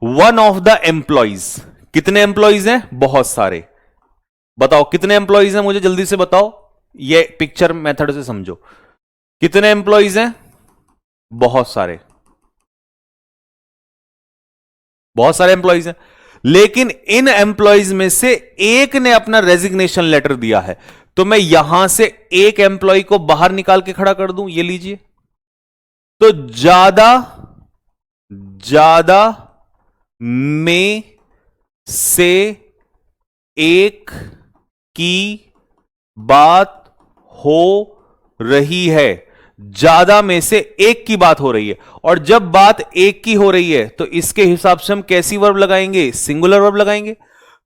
वन ऑफ द एम्प्लॉइज। कितने एम्प्लॉइज हैं? बहुत सारे। बताओ कितने एम्प्लॉइज हैं, मुझे जल्दी से बताओ, ये पिक्चर मेथड से समझो। कितने एम्प्लॉइज हैं? बहुत सारे, बहुत सारे एम्प्लॉइज हैं। लेकिन इन एम्प्लॉइज में से एक ने अपना रेजिग्नेशन लेटर दिया है, तो मैं यहां से एक एम्प्लॉय को बाहर निकाल के खड़ा कर दूं, ये लीजिए। तो ज्यादा, ज्यादा में से एक की बात हो रही है, ज्यादा में से एक की बात हो रही है। और जब बात एक की हो रही है तो इसके हिसाब से हम कैसी वर्ब लगाएंगे? सिंगुलर वर्ब लगाएंगे।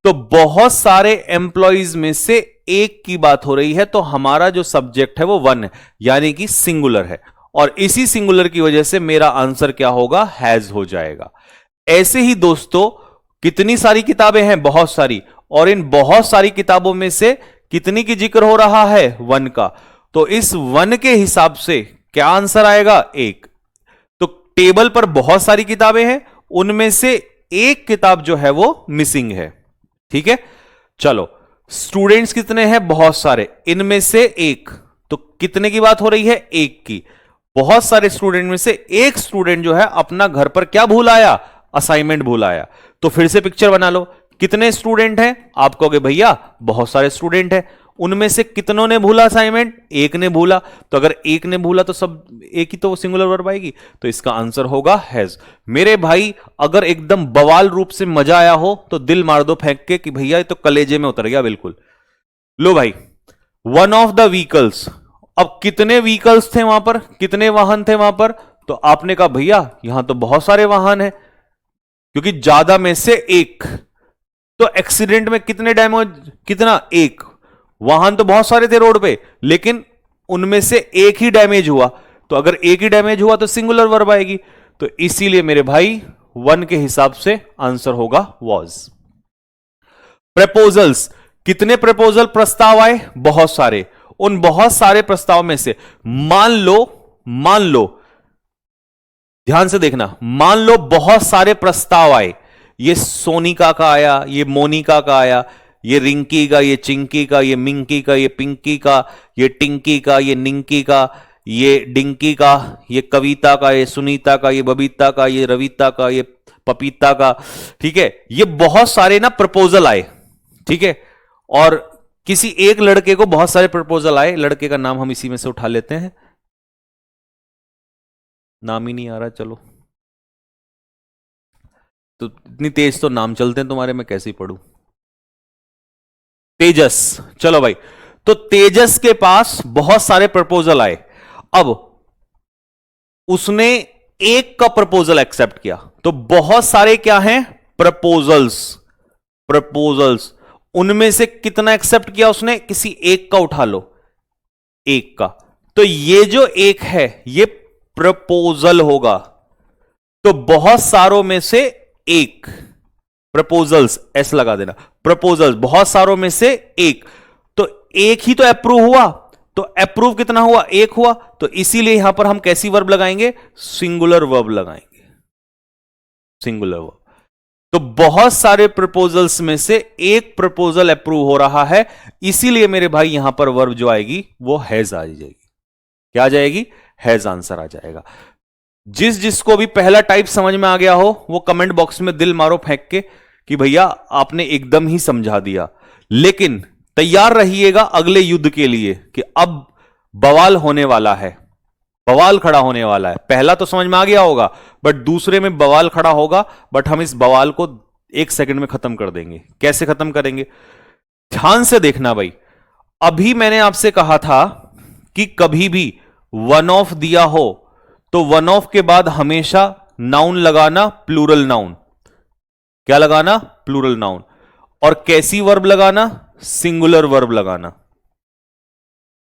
तो बहुत सारे एम्प्लॉइज में से एक की बात हो रही है, तो हमारा जो सब्जेक्ट है वो वन है, यानी कि सिंगुलर है। और इसी सिंगुलर की वजह से मेरा आंसर क्या होगा? हैज हो जाएगा। ऐसे ही दोस्तों कितनी सारी किताबें हैं? बहुत सारी। और इन बहुत सारी किताबों में से कितनी की जिक्र हो रहा है? वन का। तो इस वन के हिसाब से क्या आंसर आएगा? एक। तो टेबल पर बहुत सारी किताबें हैं, उनमें से एक किताब जो है वो मिसिंग है, ठीक है। चलो, स्टूडेंट्स कितने हैं? बहुत सारे, इनमें से एक, तो कितने की बात हो रही है? एक की। बहुत सारे स्टूडेंट में से एक स्टूडेंट जो है अपना घर पर क्या भूल आया? असाइनमेंट भूल आया। तो फिर से पिक्चर बना लो, कितने स्टूडेंट हैं? आप कहोगे भैया बहुत सारे स्टूडेंट हैं, उनमें से कितनों ने भूला असाइनमेंट? एक ने भूला। तो अगर एक ने भूला तो सब एक ही तो सिंगुलर वर्ब आएगी, तो इसका आंसर होगा हैज। मेरे भाई अगर एकदम बवाल रूप से मजा आया हो तो दिल मार दो फेंक के कि भैया ये तो कलेजे में उतर गया बिल्कुल। लो भाई, वन ऑफ द व्हीकल्स। अब कितने व्हीकल्स थे वहां पर? कितने वाहन थे वहां पर? तो आपने कहा भैया यहां तो बहुत सारे वाहन हैं, क्योंकि ज्यादा में से एक। तो एक्सीडेंट में कितने डैमेज? कितना? एक। वाहन तो बहुत सारे थे रोड पे, लेकिन उनमें से एक ही डैमेज हुआ। तो अगर एक ही डैमेज हुआ तो सिंगुलर वर्ब आएगी। तो इसीलिए मेरे भाई वन के हिसाब से आंसर होगा वॉज। प्रपोजल्स, कितने प्रपोजल प्रस्ताव आए? बहुत सारे। उन बहुत सारे प्रस्ताव में से मान लो, मान लो, ध्यान से देखना, मान लो बहुत सारे प्रस्ताव आए। ये सोनिका का आया, ये मोनिका का आया, ये रिंकी का, ये चिंकी का, ये मिंकी का, ये पिंकी का, ये टिंकी का, ये निंकी का, ये डिंकी का, ये कविता का, ये सुनीता का, ये बबीता का, ये रविता का, ये पपीता का, ठीक है। ये बहुत सारे ना प्रपोजल आए, ठीक है। और किसी एक लड़के को बहुत सारे प्रपोजल आए, लड़के का नाम हम इसी में से उठा लेते हैं, नाम ही नहीं आ रहा, चलो। तो इतनी तेज तो नाम चलते हैं तुम्हारे, मैं कैसे ही पढ़ूं। तेजस, चलो भाई, तो तेजस के पास बहुत सारे प्रपोजल आए। अब उसने एक का प्रपोजल एक्सेप्ट किया, तो बहुत सारे क्या हैं? प्रपोजल्स। प्रपोजल्स, उनमें से कितना एक्सेप्ट किया उसने? किसी एक का उठा लो, एक का। तो ये जो एक है ये प्रपोजल होगा। तो बहुत सारों में से एक, प्रपोजल्स एस लगा देना, प्रपोजल्स बहुत सारों में से एक, तो एक ही तो अप्रूव हुआ। तो अप्रूव कितना हुआ? एक हुआ। तो इसीलिए यहां पर हम कैसी वर्ब लगाएंगे? सिंगुलर वर्ब लगाएंगे, सिंगुलर वर्ब। तो बहुत सारे प्रपोजल्स में से एक प्रपोजल अप्रूव हो रहा है, इसीलिए मेरे भाई यहां पर वर्ब जो आएगी वो हैज आ जाएगी। क्या आ जाएगी? हैज आंसर आ जाएगा। जिसको भी पहला टाइप समझ में आ गया हो वो कमेंट बॉक्स में दिल मारो फेंक के कि भैया आपने एकदम ही समझा दिया। लेकिन तैयार रहिएगा अगले युद्ध के लिए कि अब बवाल होने वाला है, बवाल खड़ा होने वाला है। पहला तो समझ में आ गया होगा, बट दूसरे में बवाल खड़ा होगा। बट हम इस बवाल को 1 सेकंड में खत्म कर देंगे। कैसे खत्म करेंगे? ध्यान से देखना भाई। अभी मैंने आपसे कहा था कि कभी भी वन ऑफ दिया हो तो वन ऑफ के बाद हमेशा नाउन लगाना, प्लूरल नाउन। क्या लगाना? Plural noun. और कैसी वर्ब लगाना? सिंगुलर वर्ब लगाना।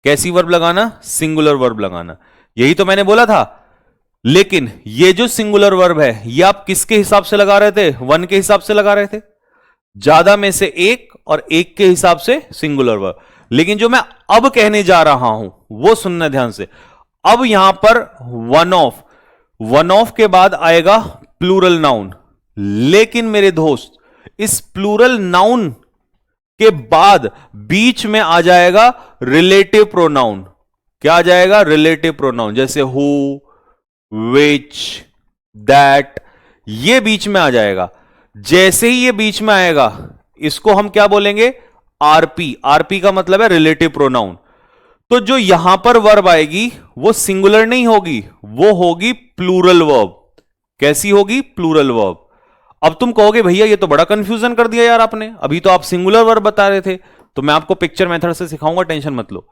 कैसी वर्ब लगाना? सिंगुलर वर्ब लगाना। यही तो मैंने बोला था। लेकिन ये जो सिंगुलर वर्ब है ये आप किसके हिसाब से लगा रहे थे? वन के हिसाब से लगा रहे थे, ज्यादा में से एक, और एक के हिसाब से सिंगुलर वर्ब। लेकिन जो मैं अब कहने जा रहा हूं वो सुनना ध्यान से। अब यहां पर वन ऑफ के बाद आएगा प्लूरल नाउन। लेकिन मेरे दोस्त, इस प्लूरल नाउन के बाद बीच में आ जाएगा रिलेटिव प्रोनाउन। क्या आ जाएगा? Relative pronoun. जैसे हु, विच, दैट, ये बीच में आ जाएगा। जैसे ही ये बीच में आएगा इसको हम क्या बोलेंगे? आरपी। आरपी का मतलब है रिलेटिव प्रोनाउन। तो जो यहां पर वर्ब आएगी वो सिंगुलर नहीं होगी, वो होगी प्लूरल वर्ब। कैसी होगी? Plural verb. अब तुम कहोगे भैया ये तो बड़ा कंफ्यूजन कर दिया यार आपने, अभी तो आप सिंगुलर वर्ब बता रहे थे। तो मैं आपको पिक्चर मेथड से सिखाऊंगा, टेंशन मत लो।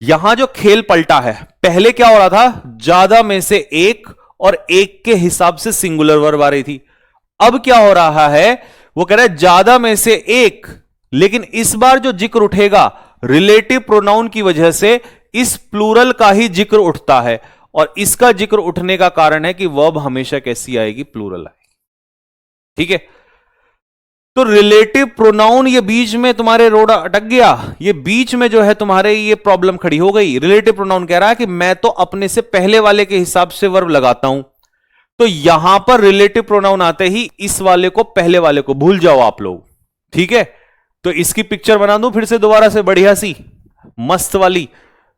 यहां जो खेल पलटा है, पहले क्या हो रहा था? ज्यादा में से एक और एक के हिसाब से सिंगुलर वर्ब आ रही थी। अब क्या हो रहा है? वो कह रहा है ज्यादा में से एक, लेकिन इस बार जो जिक्र उठेगा रिलेटिव प्रोनाउन की वजह से इस प्लूरल का ही जिक्र उठता है। और इसका जिक्र उठने का कारण है कि वर्ब हमेशा कैसी आएगी? प्लूरल आएगी। ठीक है? तो रिलेटिव प्रोनाउन ये बीच में तुम्हारे रोड अटक गया, ये बीच में जो है तुम्हारे ये प्रॉब्लम खड़ी हो गई। रिलेटिव प्रोनाउन कह रहा है कि मैं तो अपने से पहले वाले के हिसाब से वर्ब लगाता हूं। तो यहां पर रिलेटिव प्रोनाउन आते ही इस वाले को पहले वाले को भूल जाओ आप लोग। ठीक है? तो इसकी पिक्चर बना दूं फिर से दोबारा से, बढ़िया सी मस्त वाली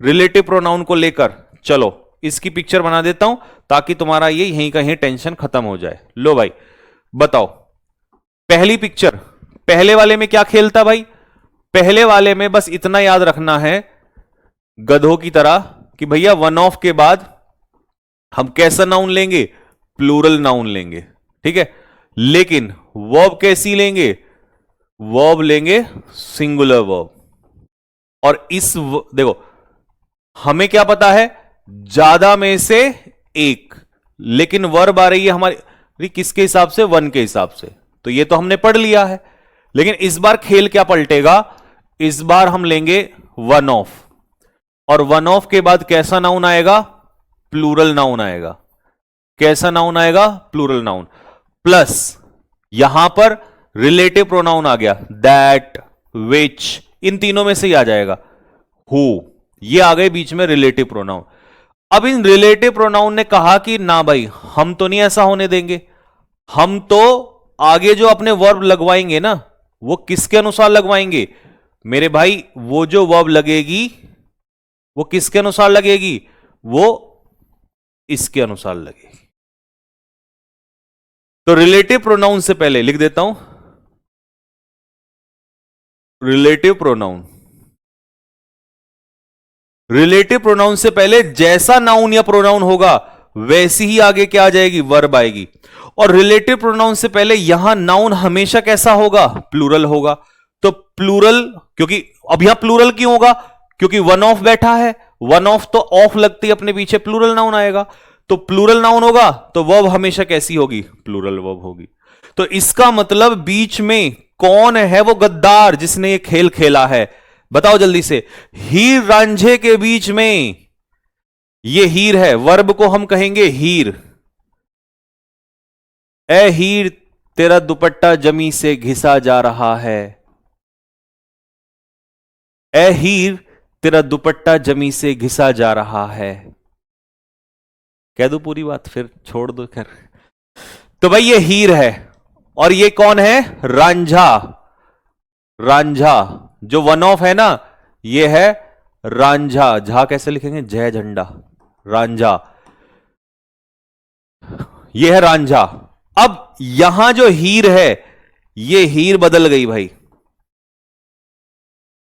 रिलेटिव प्रोनाउन को लेकर। चलो इसकी पिक्चर बना देता हूं ताकि तुम्हारा ये यहीं का यहीं टेंशन खत्म हो जाए। लो भाई बताओ, पहली पिक्चर, पहले वाले में क्या खेल था भाई? पहले वाले में बस इतना याद रखना है गधों की तरह कि भैया वन ऑफ के बाद हम कैसा नाउन लेंगे? प्लूरल नाउन लेंगे। ठीक है? लेकिन वर्ब कैसी लेंगे? वर्ब लेंगे सिंगुलर वर्ब। और इस देखो हमें क्या पता है? ज्यादा में से एक, लेकिन वर्ब आ रही है हमारी किसके हिसाब से? वन के हिसाब से। तो ये तो हमने पढ़ लिया है। लेकिन इस बार खेल क्या पलटेगा? इस बार हम लेंगे वन ऑफ, और वन ऑफ के बाद कैसा नाउन आएगा? प्लूरल नाउन आएगा। कैसा नाउन आएगा? Plural noun. प्लस यहां पर रिलेटिव प्रोनाउन आ गया, दैट, विच, इन तीनों में से ही आ जाएगा। हु, ये आ गए बीच में रिलेटिव प्रोनाउन। अब इन रिलेटिव प्रोनाउन ने कहा कि ना भाई हम तो नहीं ऐसा होने देंगे, हम तो आगे जो अपने वर्ब लगवाएंगे ना वो किसके अनुसार लगवाएंगे? मेरे भाई वो जो वर्ब लगेगी वो किसके अनुसार लगेगी? वो इसके अनुसार लगेगी। तो रिलेटिव प्रोनाउन से पहले लिख देता हूं, रिलेटिव प्रोनाउन। रिलेटिव प्रोनाउन से पहले जैसा नाउन या प्रोनाउन होगा वैसी ही आगे क्या आ जाएगी? वर्ब आएगी। और रिलेटिव प्रोनाउन से पहले यहां नाउन हमेशा कैसा होगा? प्लूरल होगा। तो प्लूरल, क्योंकि अब यहां प्लूरल क्यों होगा, क्योंकि वन ऑफ बैठा है, वन ऑफ तो ऑफ लगती है अपने पीछे, प्लूरल नाउन आएगा। तो प्लूरल नाउन होगा तो वर्ब हमेशा कैसी होगी, प्लूरल वर्ब होगी। तो इसका मतलब बीच में कौन है वो गद्दार जिसने ये खेल खेला है, बताओ जल्दी से। हीर रांझे के बीच में ये हीर है, वर्ब को हम कहेंगे हीर। ए हीर तेरा दुपट्टा जमी से घिसा जा रहा है, ए हीर तेरा दुपट्टा जमी से घिसा जा रहा है। कह दो पूरी बात फिर छोड़ दो खैर। तो भाई ये हीर है और ये कौन है, रांझा। रांझा जो वन ऑफ है ना, ये है रांझा। झा कैसे लिखेंगे, जय झंडा, रांझा, ये है रांझा। अब यहां जो हीर है, ये हीर बदल गई भाई,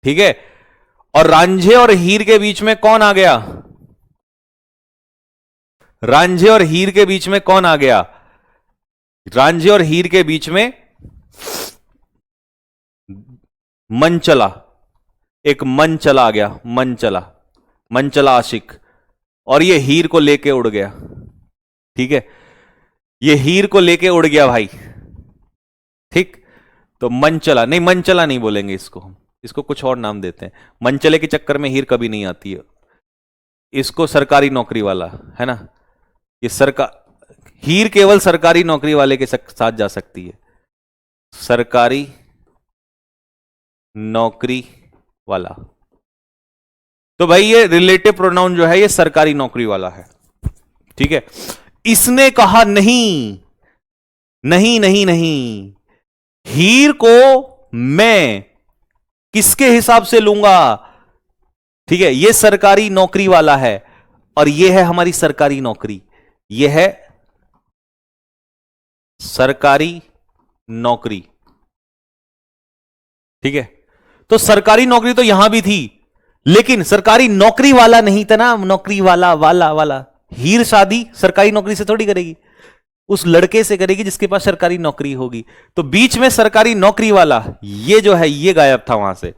ठीक है। और रांझे और हीर के बीच में कौन आ गया, रांझे और हीर के बीच में कौन आ गया, रांझे और हीर के बीच में मनचला, एक मनचला आ गया, मनचला, मनचला आशिक, और ये हीर को लेके उड़ गया, ठीक है। ये हीर को लेके उड़ गया भाई, ठीक। तो मनचला नहीं, मनचला नहीं बोलेंगे इसको, इसको कुछ और नाम देते हैं। मनचले के चक्कर में हीर कभी नहीं आती है, इसको सरकारी नौकरी वाला है ना, ये सरकार, हीर केवल सरकारी नौकरी वाले के साथ जा सकती है, सरकारी नौकरी वाला। तो भाई ये रिलेटिव प्रोनाउन जो है ये सरकारी नौकरी वाला है, ठीक है। इसने कहा नहीं नहीं नहीं नहीं, हीर को मैं किसके हिसाब से लूंगा, ठीक है। ये सरकारी नौकरी वाला है और ये है हमारी सरकारी नौकरी, ये है सरकारी नौकरी, ठीक है। तो सरकारी नौकरी तो यहां भी थी, लेकिन सरकारी नौकरी वाला नहीं था ना, नौकरी वाला वाला वाला। हीर शादी सरकारी नौकरी से थोड़ी करेगी, उस लड़के से करेगी जिसके पास सरकारी नौकरी होगी। तो बीच में सरकारी नौकरी वाला ये जो है ये गायब था वहां से,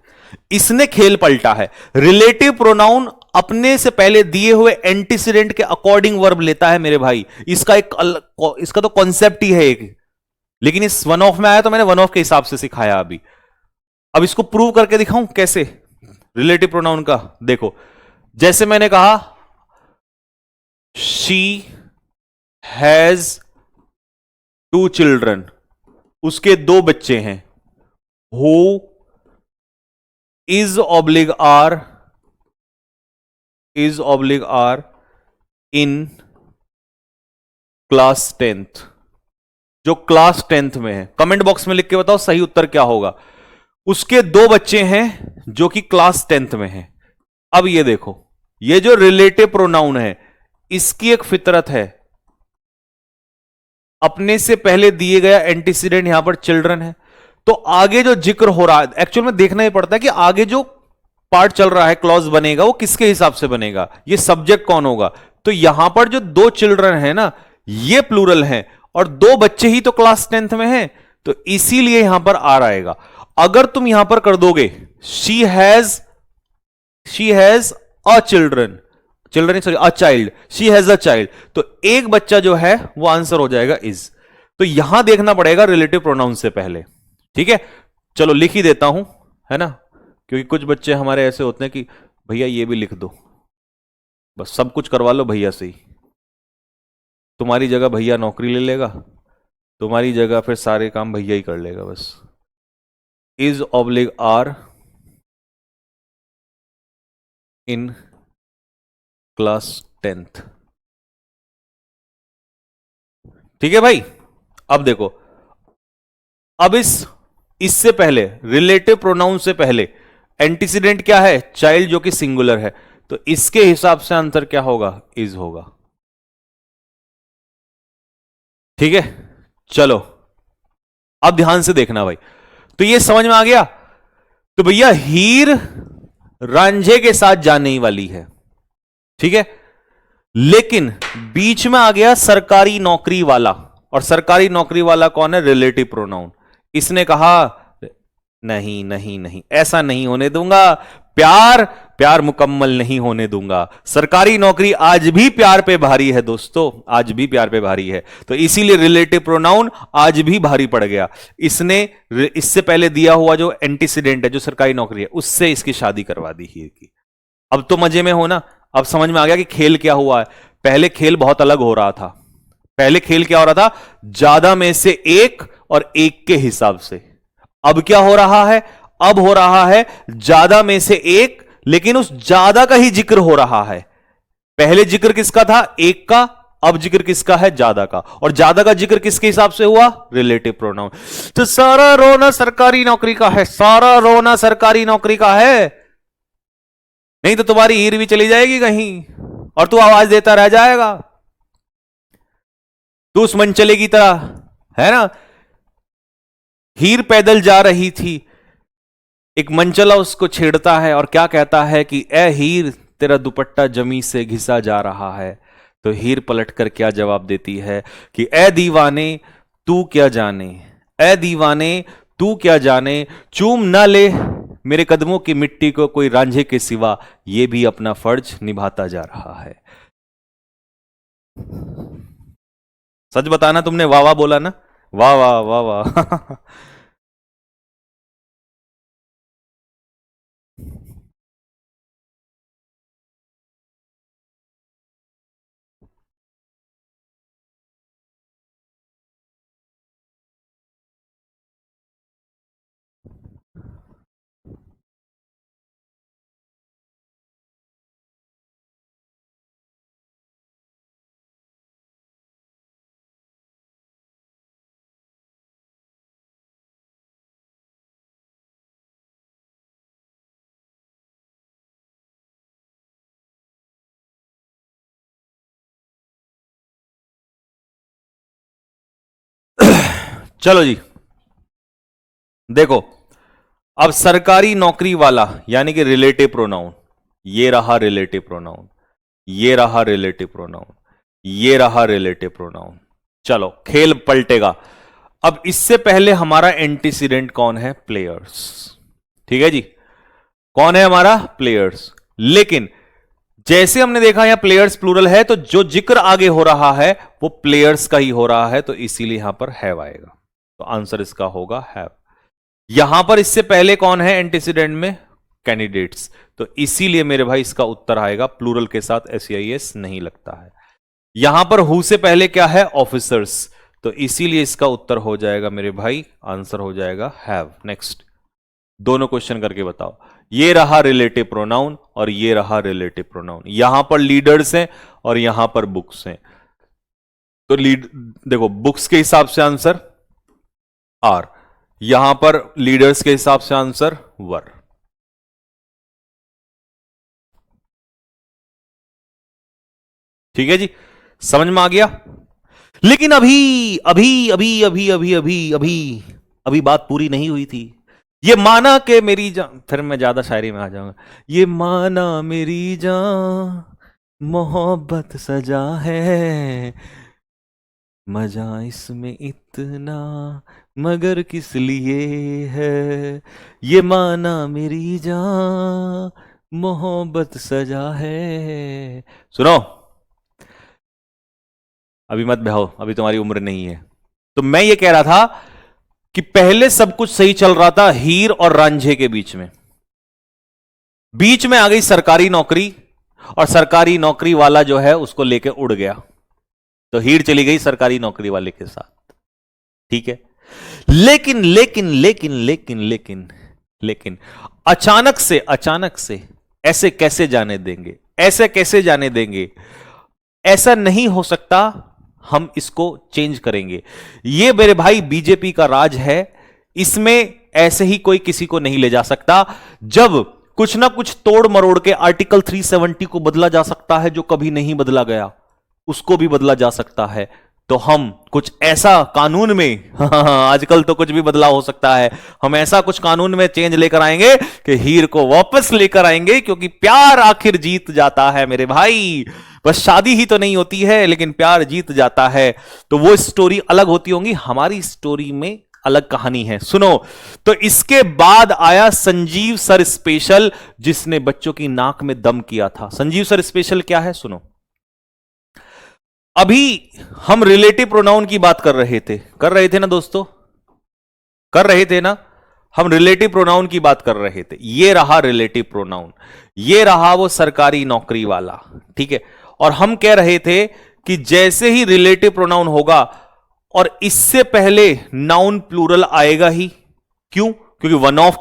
इसने खेल पलटा है। रिलेटिव प्रोनाउन अपने से पहले दिए हुए एंटीसीडेंट के अकॉर्डिंग वर्ब लेता है मेरे भाई, इसका एक इसका तो कॉन्सेप्ट ही है एक, लेकिन इस वन ऑफ में आया तो मैंने वन ऑफ के हिसाब से सिखाया अभी। अब इसको प्रूव करके दिखाऊं कैसे रिलेटिव प्रोनाउन का, देखो जैसे मैंने कहा शी हैज 2 चिल्ड्रन, उसके 2 बच्चे हैं। Who is oblique are in class 10th, जो क्लास 10th में है। कमेंट बॉक्स में लिख के बताओ सही उत्तर क्या होगा। उसके 2 बच्चे हैं जो कि क्लास 10th में हैं। अब ये देखो, ये जो रिलेटिव प्रोनाउन है इसकी एक फितरत है, अपने से पहले दिए गया एंटीसीडेंट यहां पर चिल्ड्रन है, तो आगे जो जिक्र हो रहा है एक्चुअल में देखना ही पड़ता है कि आगे जो पार्ट चल रहा है क्लॉज बनेगा वो किसके हिसाब से बनेगा, ये सब्जेक्ट कौन होगा। तो यहां पर जो 2 चिल्ड्रन है ना ये प्लूरल है और 2 बच्चे ही तो क्लास 10th में हैं, तो इसीलिए यहां पर आ रहेगा। अगर तुम यहां पर कर दोगे she has a children, sorry a child, she has a child, तो एक बच्चा जो है वो आंसर हो जाएगा इज। तो यहां देखना पड़ेगा रिलेटिव प्रोनाउन से पहले, ठीक है। चलो लिख ही देता हूं, है ना, क्योंकि कुछ बच्चे हमारे ऐसे होते हैं कि भैया ये भी लिख दो, बस सब कुछ करवा लो भैया से ही, तुम्हारी जगह भैया नौकरी ले लेगा, तुम्हारी जगह फिर सारे काम भैया ही कर लेगा बस। Is oblique are in class 10th, ठीक है भाई। अब देखो, अब इससे पहले रिलेटिव प्रोनाउन से पहले एंटीसीडेंट क्या है, चाइल्ड जो कि सिंगुलर है, तो इसके हिसाब से आंसर क्या होगा, इज होगा, ठीक है। चलो अब ध्यान से देखना भाई, तो ये समझ में आ गया। तो भैया हीर रांझे के साथ जाने ही वाली है, ठीक है, लेकिन बीच में आ गया सरकारी नौकरी वाला, और सरकारी नौकरी वाला कौन है, रिलेटिव प्रोनाउन। इसने कहा नहीं नहीं नहीं, ऐसा नहीं होने दूंगा। प्यार प्यार मुकम्मल नहीं होने दूंगा। सरकारी नौकरी आज भी प्यार पे भारी है दोस्तों, आज भी प्यार पे भारी है। तो इसीलिए रिलेटिव प्रोनाउन आज भी भारी पड़ गया। इसने इससे पहले दिया हुआ जो एंटीसीडेंट है, जो सरकारी नौकरी है, उससे इसकी शादी करवा दी हीर की। अब तो मजे में हो ना, अब समझ में आ गया कि खेल क्या हुआ है। पहले खेल बहुत अलग हो रहा था। पहले खेल क्या हो रहा था, ज्यादा में से एक और एक के हिसाब से। अब क्या हो रहा है, अब हो रहा है ज्यादा में से एक, लेकिन उस ज्यादा का ही जिक्र हो रहा है। पहले जिक्र किसका था, एक का, अब जिक्र किसका है, ज्यादा का। और ज्यादा का जिक्र किसके हिसाब से हुआ, रिलेटिव प्रोनाउन। तो सारा रोना सरकारी नौकरी का है, सारा रोना सरकारी नौकरी का है। नहीं तो तुम्हारी हीर भी चली जाएगी कहीं और तू आवाज देता रह जाएगा, तू उस मनचले की तरह, है ना। हीर पैदल जा रही थी, एक मनचला उसको छेड़ता है और क्या कहता है कि ए हीर, तेरा दुपट्टा जमी से घिसा जा रहा है। तो हीर पलटकर क्या जवाब देती है कि ए दीवाने तू क्या जाने, ए दीवाने तू क्या जाने, चूम ना ले मेरे कदमों की मिट्टी को कोई रांझे के सिवा, ये भी अपना फर्ज निभाता जा रहा है। सच बताना, तुमने वाह वाह बोला ना, वाह वाह वाह वाह। चलो जी, देखो, अब सरकारी नौकरी वाला यानी कि रिलेटिव प्रोनाउन, ये रहा रिलेटिव प्रोनाउन, ये रहा रिलेटिव प्रोनाउन, ये रहा रिलेटिव प्रोनाउन। चलो खेल पलटेगा। अब इससे पहले हमारा एंटीसीडेंट कौन है, प्लेयर्स। ठीक है जी, कौन है हमारा, प्लेयर्स। लेकिन जैसे हमने देखा यहां प्लेयर्स प्लूरल है, तो जो जिक्र आगे हो रहा है वो प्लेयर्स का ही हो रहा है, तो इसीलिए यहां पर हैव आएगा। तो आंसर इसका होगा हैव। यहां पर इससे पहले कौन है एंटीसीडेंट में, कैंडिडेट्स, तो इसीलिए मेरे भाई इसका उत्तर आएगा प्लूरल के साथ SEIS नहीं लगता है। यहां पर हु से पहले क्या है, ऑफिसर्स, तो इसीलिए इसका उत्तर हो जाएगा मेरे भाई, आंसर हो जाएगा हैव। नेक्स्ट, दोनों क्वेश्चन करके बताओ। ये रहा रिलेटिव प्रोनाउन और ये रहा रिलेटिव प्रोनाउन। यहां पर लीडर्स हैं और यहां पर बुक्स हैं, तो देखो बुक्स के हिसाब से आंसर आर, यहां पर लीडर्स के हिसाब से आंसर वर। ठीक है जी, समझ में आ गया। लेकिन अभी अभी अभी अभी अभी अभी अभी अभी बात पूरी नहीं हुई थी। ये माना कि मेरी जान, फिर मैं ज्यादा शायरी में आ जाऊंगा। ये माना मेरी जान मोहब्बत सजा है, मजा इसमें इतना मगर किस लिए है। ये माना मेरी जान मोहब्बत सजा है। सुनो, अभी मत बहाओ, अभी तुम्हारी उम्र नहीं है। तो मैं ये कह रहा था कि पहले सब कुछ सही चल रहा था हीर और रांझे के बीच में, बीच में आ गई सरकारी नौकरी और सरकारी नौकरी वाला जो है उसको लेके उड़ गया, तो हीर चली गई सरकारी नौकरी वाले के साथ। ठीक है, लेकिन लेकिन लेकिन लेकिन लेकिन लेकिन अचानक से ऐसे कैसे जाने देंगे, ऐसे कैसे जाने देंगे, ऐसा नहीं हो सकता, हम इसको चेंज करेंगे। ये मेरे भाई बीजेपी का राज है, इसमें ऐसे ही कोई किसी को नहीं ले जा सकता। जब कुछ ना कुछ तोड़ मरोड़ के आर्टिकल 370 को बदला जा सकता है, जो कभी नहीं बदला गया उसको भी बदला जा सकता है। तो हम कुछ ऐसा कानून में आजकल तो कुछ भी बदलाव हो सकता है, हम ऐसा कुछ कानून में चेंज लेकर आएंगे कि हीर को वापस लेकर आएंगे, क्योंकि प्यार आखिर जीत जाता है मेरे भाई। बस शादी ही तो नहीं होती है, लेकिन प्यार जीत जाता है। तो वो स्टोरी अलग होती होंगी, हमारी स्टोरी में अलग कहानी है, सुनो। तो इसके बाद आया संजीव सर स्पेशल, जिसने बच्चों की नाक में दम किया था। संजीव सर स्पेशल क्या है, सुनो। अभी हम रिलेटिव प्रोनाउन की बात कर रहे थे ना दोस्तों, कर रहे थे ना। हम रिलेटिव प्रोनाउन की बात कर रहे थे। ये रहा रिलेटिव प्रोनाउन, ये रहा वो सरकारी नौकरी वाला, ठीक है। और हम कह रहे थे कि जैसे ही रिलेटिव प्रोनाउन होगा और इससे पहले नाउन प्लूरल आएगा ही। क्यों? क्योंकि वन ऑफ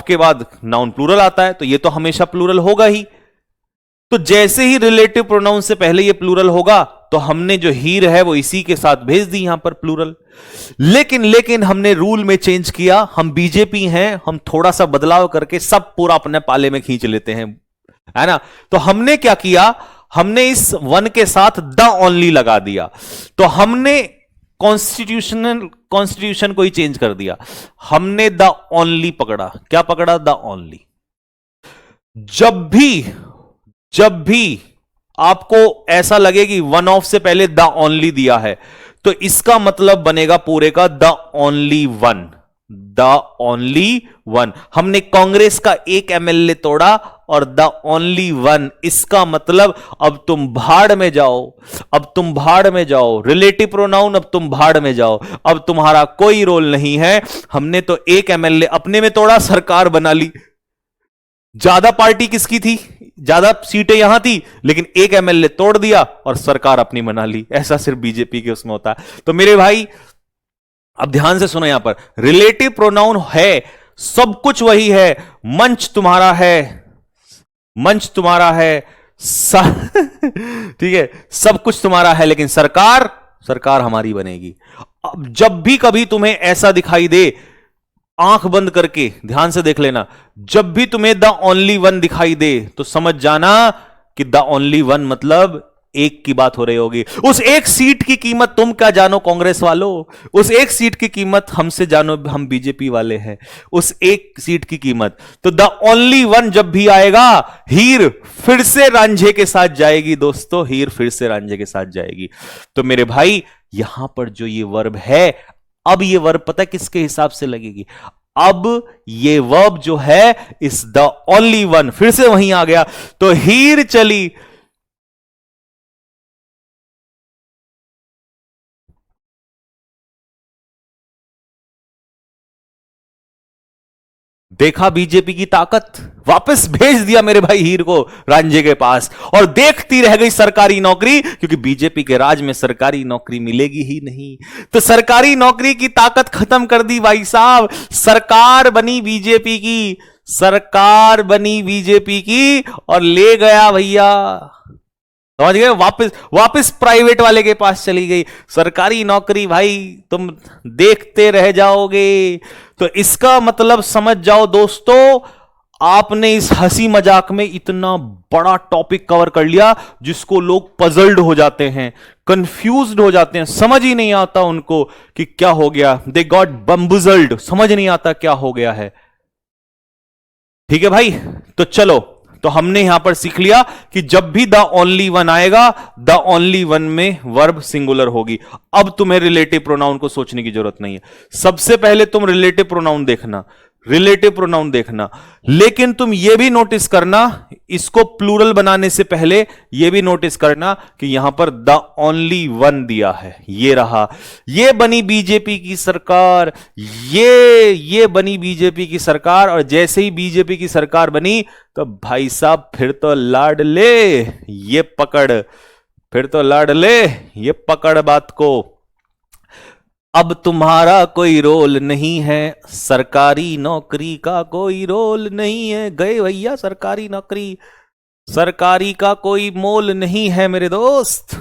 के बाद नाउन प्लूरल आता है, तो ये तो हमेशा प्लूरल होगा ही। तो जैसे ही रिलेटिव प्रोनाउन से पहले ये प्लूरल होगा, तो हमने जो हीर है वो इसी के साथ भेज दी यहां पर प्लूरल। लेकिन हमने रूल में चेंज किया। हम बीजेपी हैं, हम थोड़ा सा बदलाव करके सब पूरा अपने पाले में खींच लेते हैं, है ना। तो हमने क्या किया, हमने इस वन के साथ द ओनली लगा दिया। तो हमने कॉन्स्टिट्यूशन को ही चेंज कर दिया। हमने द ओनली पकड़ा। क्या पकड़ा? The only. जब भी आपको ऐसा लगे कि वन ऑफ से पहले द ओनली दिया है, तो इसका मतलब बनेगा पूरे का the only one. The only one. हमने कांग्रेस का एक एमएलए तोड़ा और द ओनली वन, इसका मतलब अब तुम भाड़ में जाओ, अब तुम भाड़ में जाओ। रिलेटिव प्रोनाउन, अब तुम भाड़ में जाओ, अब तुम्हारा कोई रोल नहीं है। हमने तो एक एमएलए अपने में तोड़ा, सरकार बना ली। ज्यादा पार्टी किसकी थी, ज्यादा सीटें यहां थी, लेकिन एक एमएलए तोड़ दिया और सरकार अपनी बना ली। ऐसा सिर्फ बीजेपी के उसमें होता है। तो मेरे भाई अब ध्यान से सुनो, यहां पर रिलेटिव प्रोनाउन है, सब कुछ वही है। मंच तुम्हारा है, मंच तुम्हारा है, ठीक है, सब कुछ तुम्हारा है, लेकिन सरकार हमारी बनेगी। अब जब भी कभी तुम्हें ऐसा दिखाई दे, आंख बंद करके ध्यान से देख लेना, जब भी तुम्हें द ओनली वन दिखाई दे, तो समझ जाना कि द ओनली वन मतलब एक की बात हो रही होगी। उस एक सीट की कीमत तुम क्या जानो कांग्रेस वालों, उस एक सीट की कीमत हमसे जानो, हम बीजेपी वाले हैं, उस एक सीट की कीमत। तो द ओनली वन जब भी आएगा, हीर फिर से रांझे के साथ जाएगी दोस्तों, हीर फिर से रांझे के साथ जाएगी। तो मेरे भाई यहां पर जो ये वर्ब है, अब ये वर्ब पता है किसके हिसाब से लगेगी? अब ये वर्ब जो है इस द ओनली वन, फिर से वहीं आ गया। तो हीर चली, देखा बीजेपी की ताकत, वापस भेज दिया मेरे भाई हीर को रांझे के पास, और देखती रह गई सरकारी नौकरी, क्योंकि बीजेपी के राज में सरकारी नौकरी मिलेगी ही नहीं। तो सरकारी नौकरी की ताकत खत्म कर दी भाई साहब। सरकार बनी बीजेपी की, सरकार बनी बीजेपी की, और ले गया भैया, समझ गए, वापस प्राइवेट वाले के पास चली गई। सरकारी नौकरी भाई तुम देखते रह जाओगे। तो इसका मतलब समझ जाओ दोस्तों, आपने इस हंसी मजाक में इतना बड़ा टॉपिक कवर कर लिया जिसको लोग पजल्ड हो जाते हैं, कंफ्यूज्ड हो जाते हैं, समझ ही नहीं आता उनको कि क्या हो गया। दे गॉट बम्बुजल्ड, समझ नहीं आता क्या हो गया है। ठीक है भाई, तो चलो, तो हमने यहां पर सीख लिया कि जब भी द ओनली वन आएगा, द ओनली वन में वर्ब सिंगुलर होगी। अब तुम्हें रिलेटिव प्रोनाउन को सोचने की जरूरत नहीं है। सबसे पहले तुम रिलेटिव प्रोनाउन देखना, रिलेटिव प्रोनाउन देखना, लेकिन तुम यह भी नोटिस करना, इसको प्लूरल बनाने से पहले यह भी नोटिस करना कि यहां पर द ओनली वन दिया है। ये रहा, ये बनी बीजेपी की सरकार, ये बनी बीजेपी की सरकार। और जैसे ही बीजेपी की सरकार बनी, तो भाई साहब फिर तो लाड ले, ये पकड़, फिर तो लाड ले, ये पकड़ बात को। अब तुम्हारा कोई रोल नहीं है, सरकारी नौकरी का कोई रोल नहीं है। गए भैया सरकारी नौकरी, सरकारी का कोई मोल नहीं है मेरे दोस्त।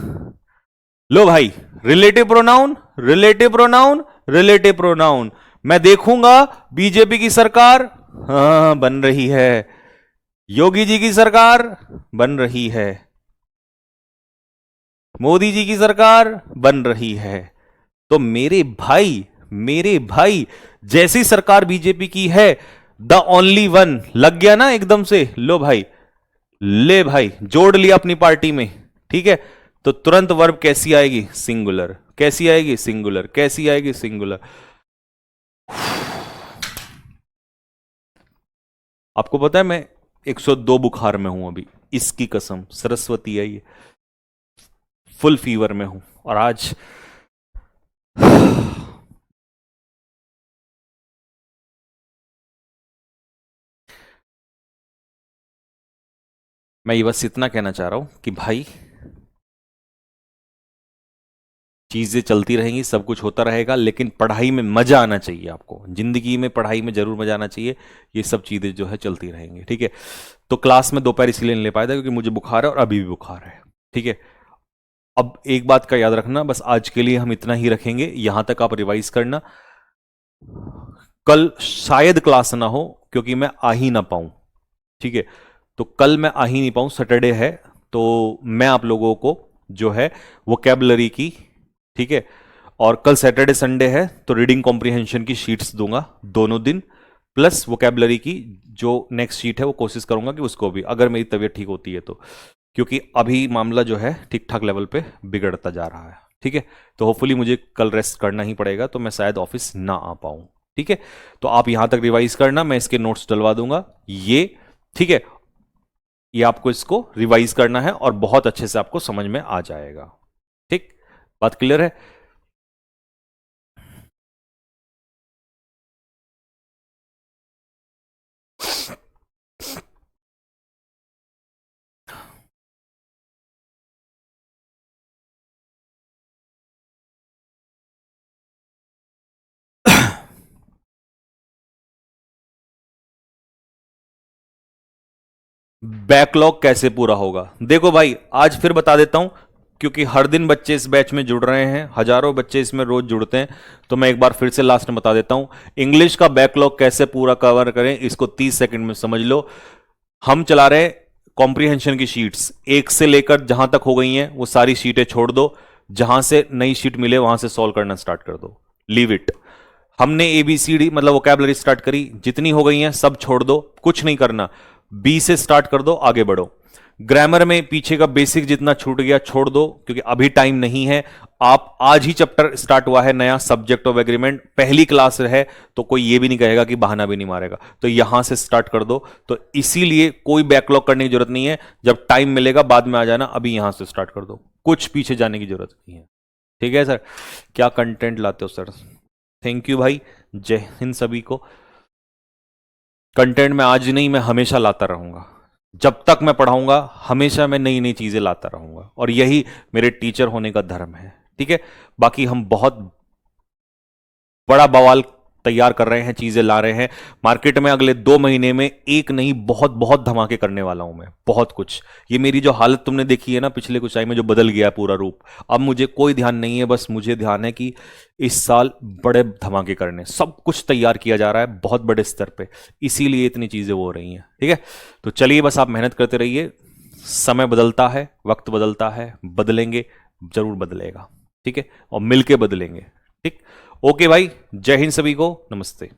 लो भाई, relative pronoun, relative pronoun, relative pronoun. मैं देखूंगा बीजेपी की सरकार, हाँ बन रही है, योगी जी की सरकार बन रही है, मोदी जी की सरकार बन रही है। तो मेरे भाई जैसी सरकार बीजेपी की है, द ओनली वन लग गया ना एकदम से। लो भाई, ले भाई, जोड़ लिया अपनी पार्टी में, ठीक है। तो तुरंत वर्ब कैसी आएगी? सिंगुलर। कैसी आएगी? सिंगुलर। कैसी आएगी? सिंगुलर। आपको पता है मैं 102 बुखार में हूं अभी, इसकी कसम, सरस्वती है ये, फुल फीवर में हूं। और आज मैं ये बस इतना कहना चाह रहा हूं कि भाई चीजें चलती रहेंगी, सब कुछ होता रहेगा, लेकिन पढ़ाई में मजा आना चाहिए आपको। जिंदगी में पढ़ाई में जरूर मजा आना चाहिए। ये सब चीजें जो है चलती रहेंगी, ठीक है। तो क्लास में दोपहर इसलिए नहीं ले पाया था क्योंकि मुझे बुखार है और अभी भी बुखार है, ठीक है। अब एक बात का याद रखना, बस आज के लिए हम इतना ही रखेंगे, यहां तक आप रिवाइज करना। कल शायद क्लास ना हो क्योंकि मैं आ ही ना पाऊं, ठीक है। तो कल मैं आ ही नहीं पाऊं, सैटरडे है, तो मैं आप लोगों को जो है वोकैबुलरी की, ठीक है, और कल सैटरडे संडे है तो रीडिंग कॉम्प्रिहेंशन की शीट्स दूंगा दोनों दिन, प्लस वोकैबुलरी की जो नेक्स्ट शीट है वो कोशिश करूंगा कि उसको भी, अगर मेरी तबीयत ठीक होती है तो, क्योंकि अभी मामला जो है ठीक ठाक लेवल पे बिगड़ता जा रहा है, ठीक है। तो होपफुली मुझे कल रेस्ट करना ही पड़ेगा, तो मैं शायद ऑफिस ना आ पाऊं, ठीक है। तो आप यहां तक रिवाइज करना, मैं इसके नोट्स डलवा दूंगा ये, ठीक है। ये आपको इसको रिवाइज करना है और बहुत अच्छे से आपको समझ में आ जाएगा, ठीक। बात क्लियर है? बैकलॉग कैसे पूरा होगा? देखो भाई, आज फिर बता देता हूं, क्योंकि हर दिन बच्चे इस बैच में जुड़ रहे हैं, हजारों बच्चे इसमें रोज जुड़ते हैं, तो मैं एक बार फिर से लास्ट में बता देता हूं। इंग्लिश का बैकलॉग कैसे पूरा कवर करें, इसको 30 सेकंड में समझ लो। हम चला रहे कॉम्प्रिहेंशन की शीट्स, एक से लेकर जहां तक हो गई हैं वो सारी शीटें छोड़ दो, जहां से नई शीट मिले वहां से सॉल्व करना स्टार्ट कर दो, लीव इट। हमने एबीसीडी मतलब वोकैबुलरी स्टार्ट करी, जितनी हो गई हैं सब छोड़ दो, कुछ नहीं करना, बी से स्टार्ट कर दो, आगे बढ़ो। ग्रामर में पीछे का बेसिक जितना छूट गया छोड़ दो, क्योंकि अभी टाइम नहीं है। आप आज ही चैप्टर स्टार्ट हुआ है नया, सब्जेक्ट ऑफ एग्रीमेंट, पहली क्लास है, तो कोई ये भी नहीं कहेगा कि बहाना भी नहीं मारेगा, तो यहां से स्टार्ट कर दो। तो इसीलिए कोई बैकलॉग करने की जरूरत नहीं है, जब टाइम मिलेगा बाद में आ जाना, अभी यहां से स्टार्ट कर दो, कुछ पीछे जाने की जरूरत नहीं है, ठीक है सर। क्या कंटेंट लाते हो सर, थैंक यू भाई, जय हिंद सभी को। कंटेंट में आज नहीं, मैं हमेशा लाता रहूंगा, जब तक मैं पढ़ाऊंगा हमेशा मैं नई नई चीजें लाता रहूंगा, और यही मेरे टीचर होने का धर्म है, ठीक है। बाकी हम बहुत बड़ा बवाल तैयार कर रहे हैं, चीजें ला रहे हैं मार्केट में, अगले 2 महीने में एक नहीं बहुत बहुत धमाके करने वाला हूं मैं, बहुत कुछ। ये मेरी जो हालत तुमने देखी है ना पिछले कुछ टाइम में, जो बदल गया है पूरा रूप, अब मुझे कोई ध्यान नहीं है, बस मुझे ध्यान है कि इस साल बड़े धमाके करने, सब कुछ तैयार किया जा रहा है बहुत बड़े स्तर पे, इसीलिए इतनी चीजें हो रही हैं, ठीक है। तो चलिए बस आप मेहनत करते रहिए, समय बदलता है, वक्त बदलता है, बदलेंगे, जरूर बदलेगा, ठीक है, और मिलके बदलेंगे, ठीक। ओके भाई, जय हिंद सभी को, नमस्ते।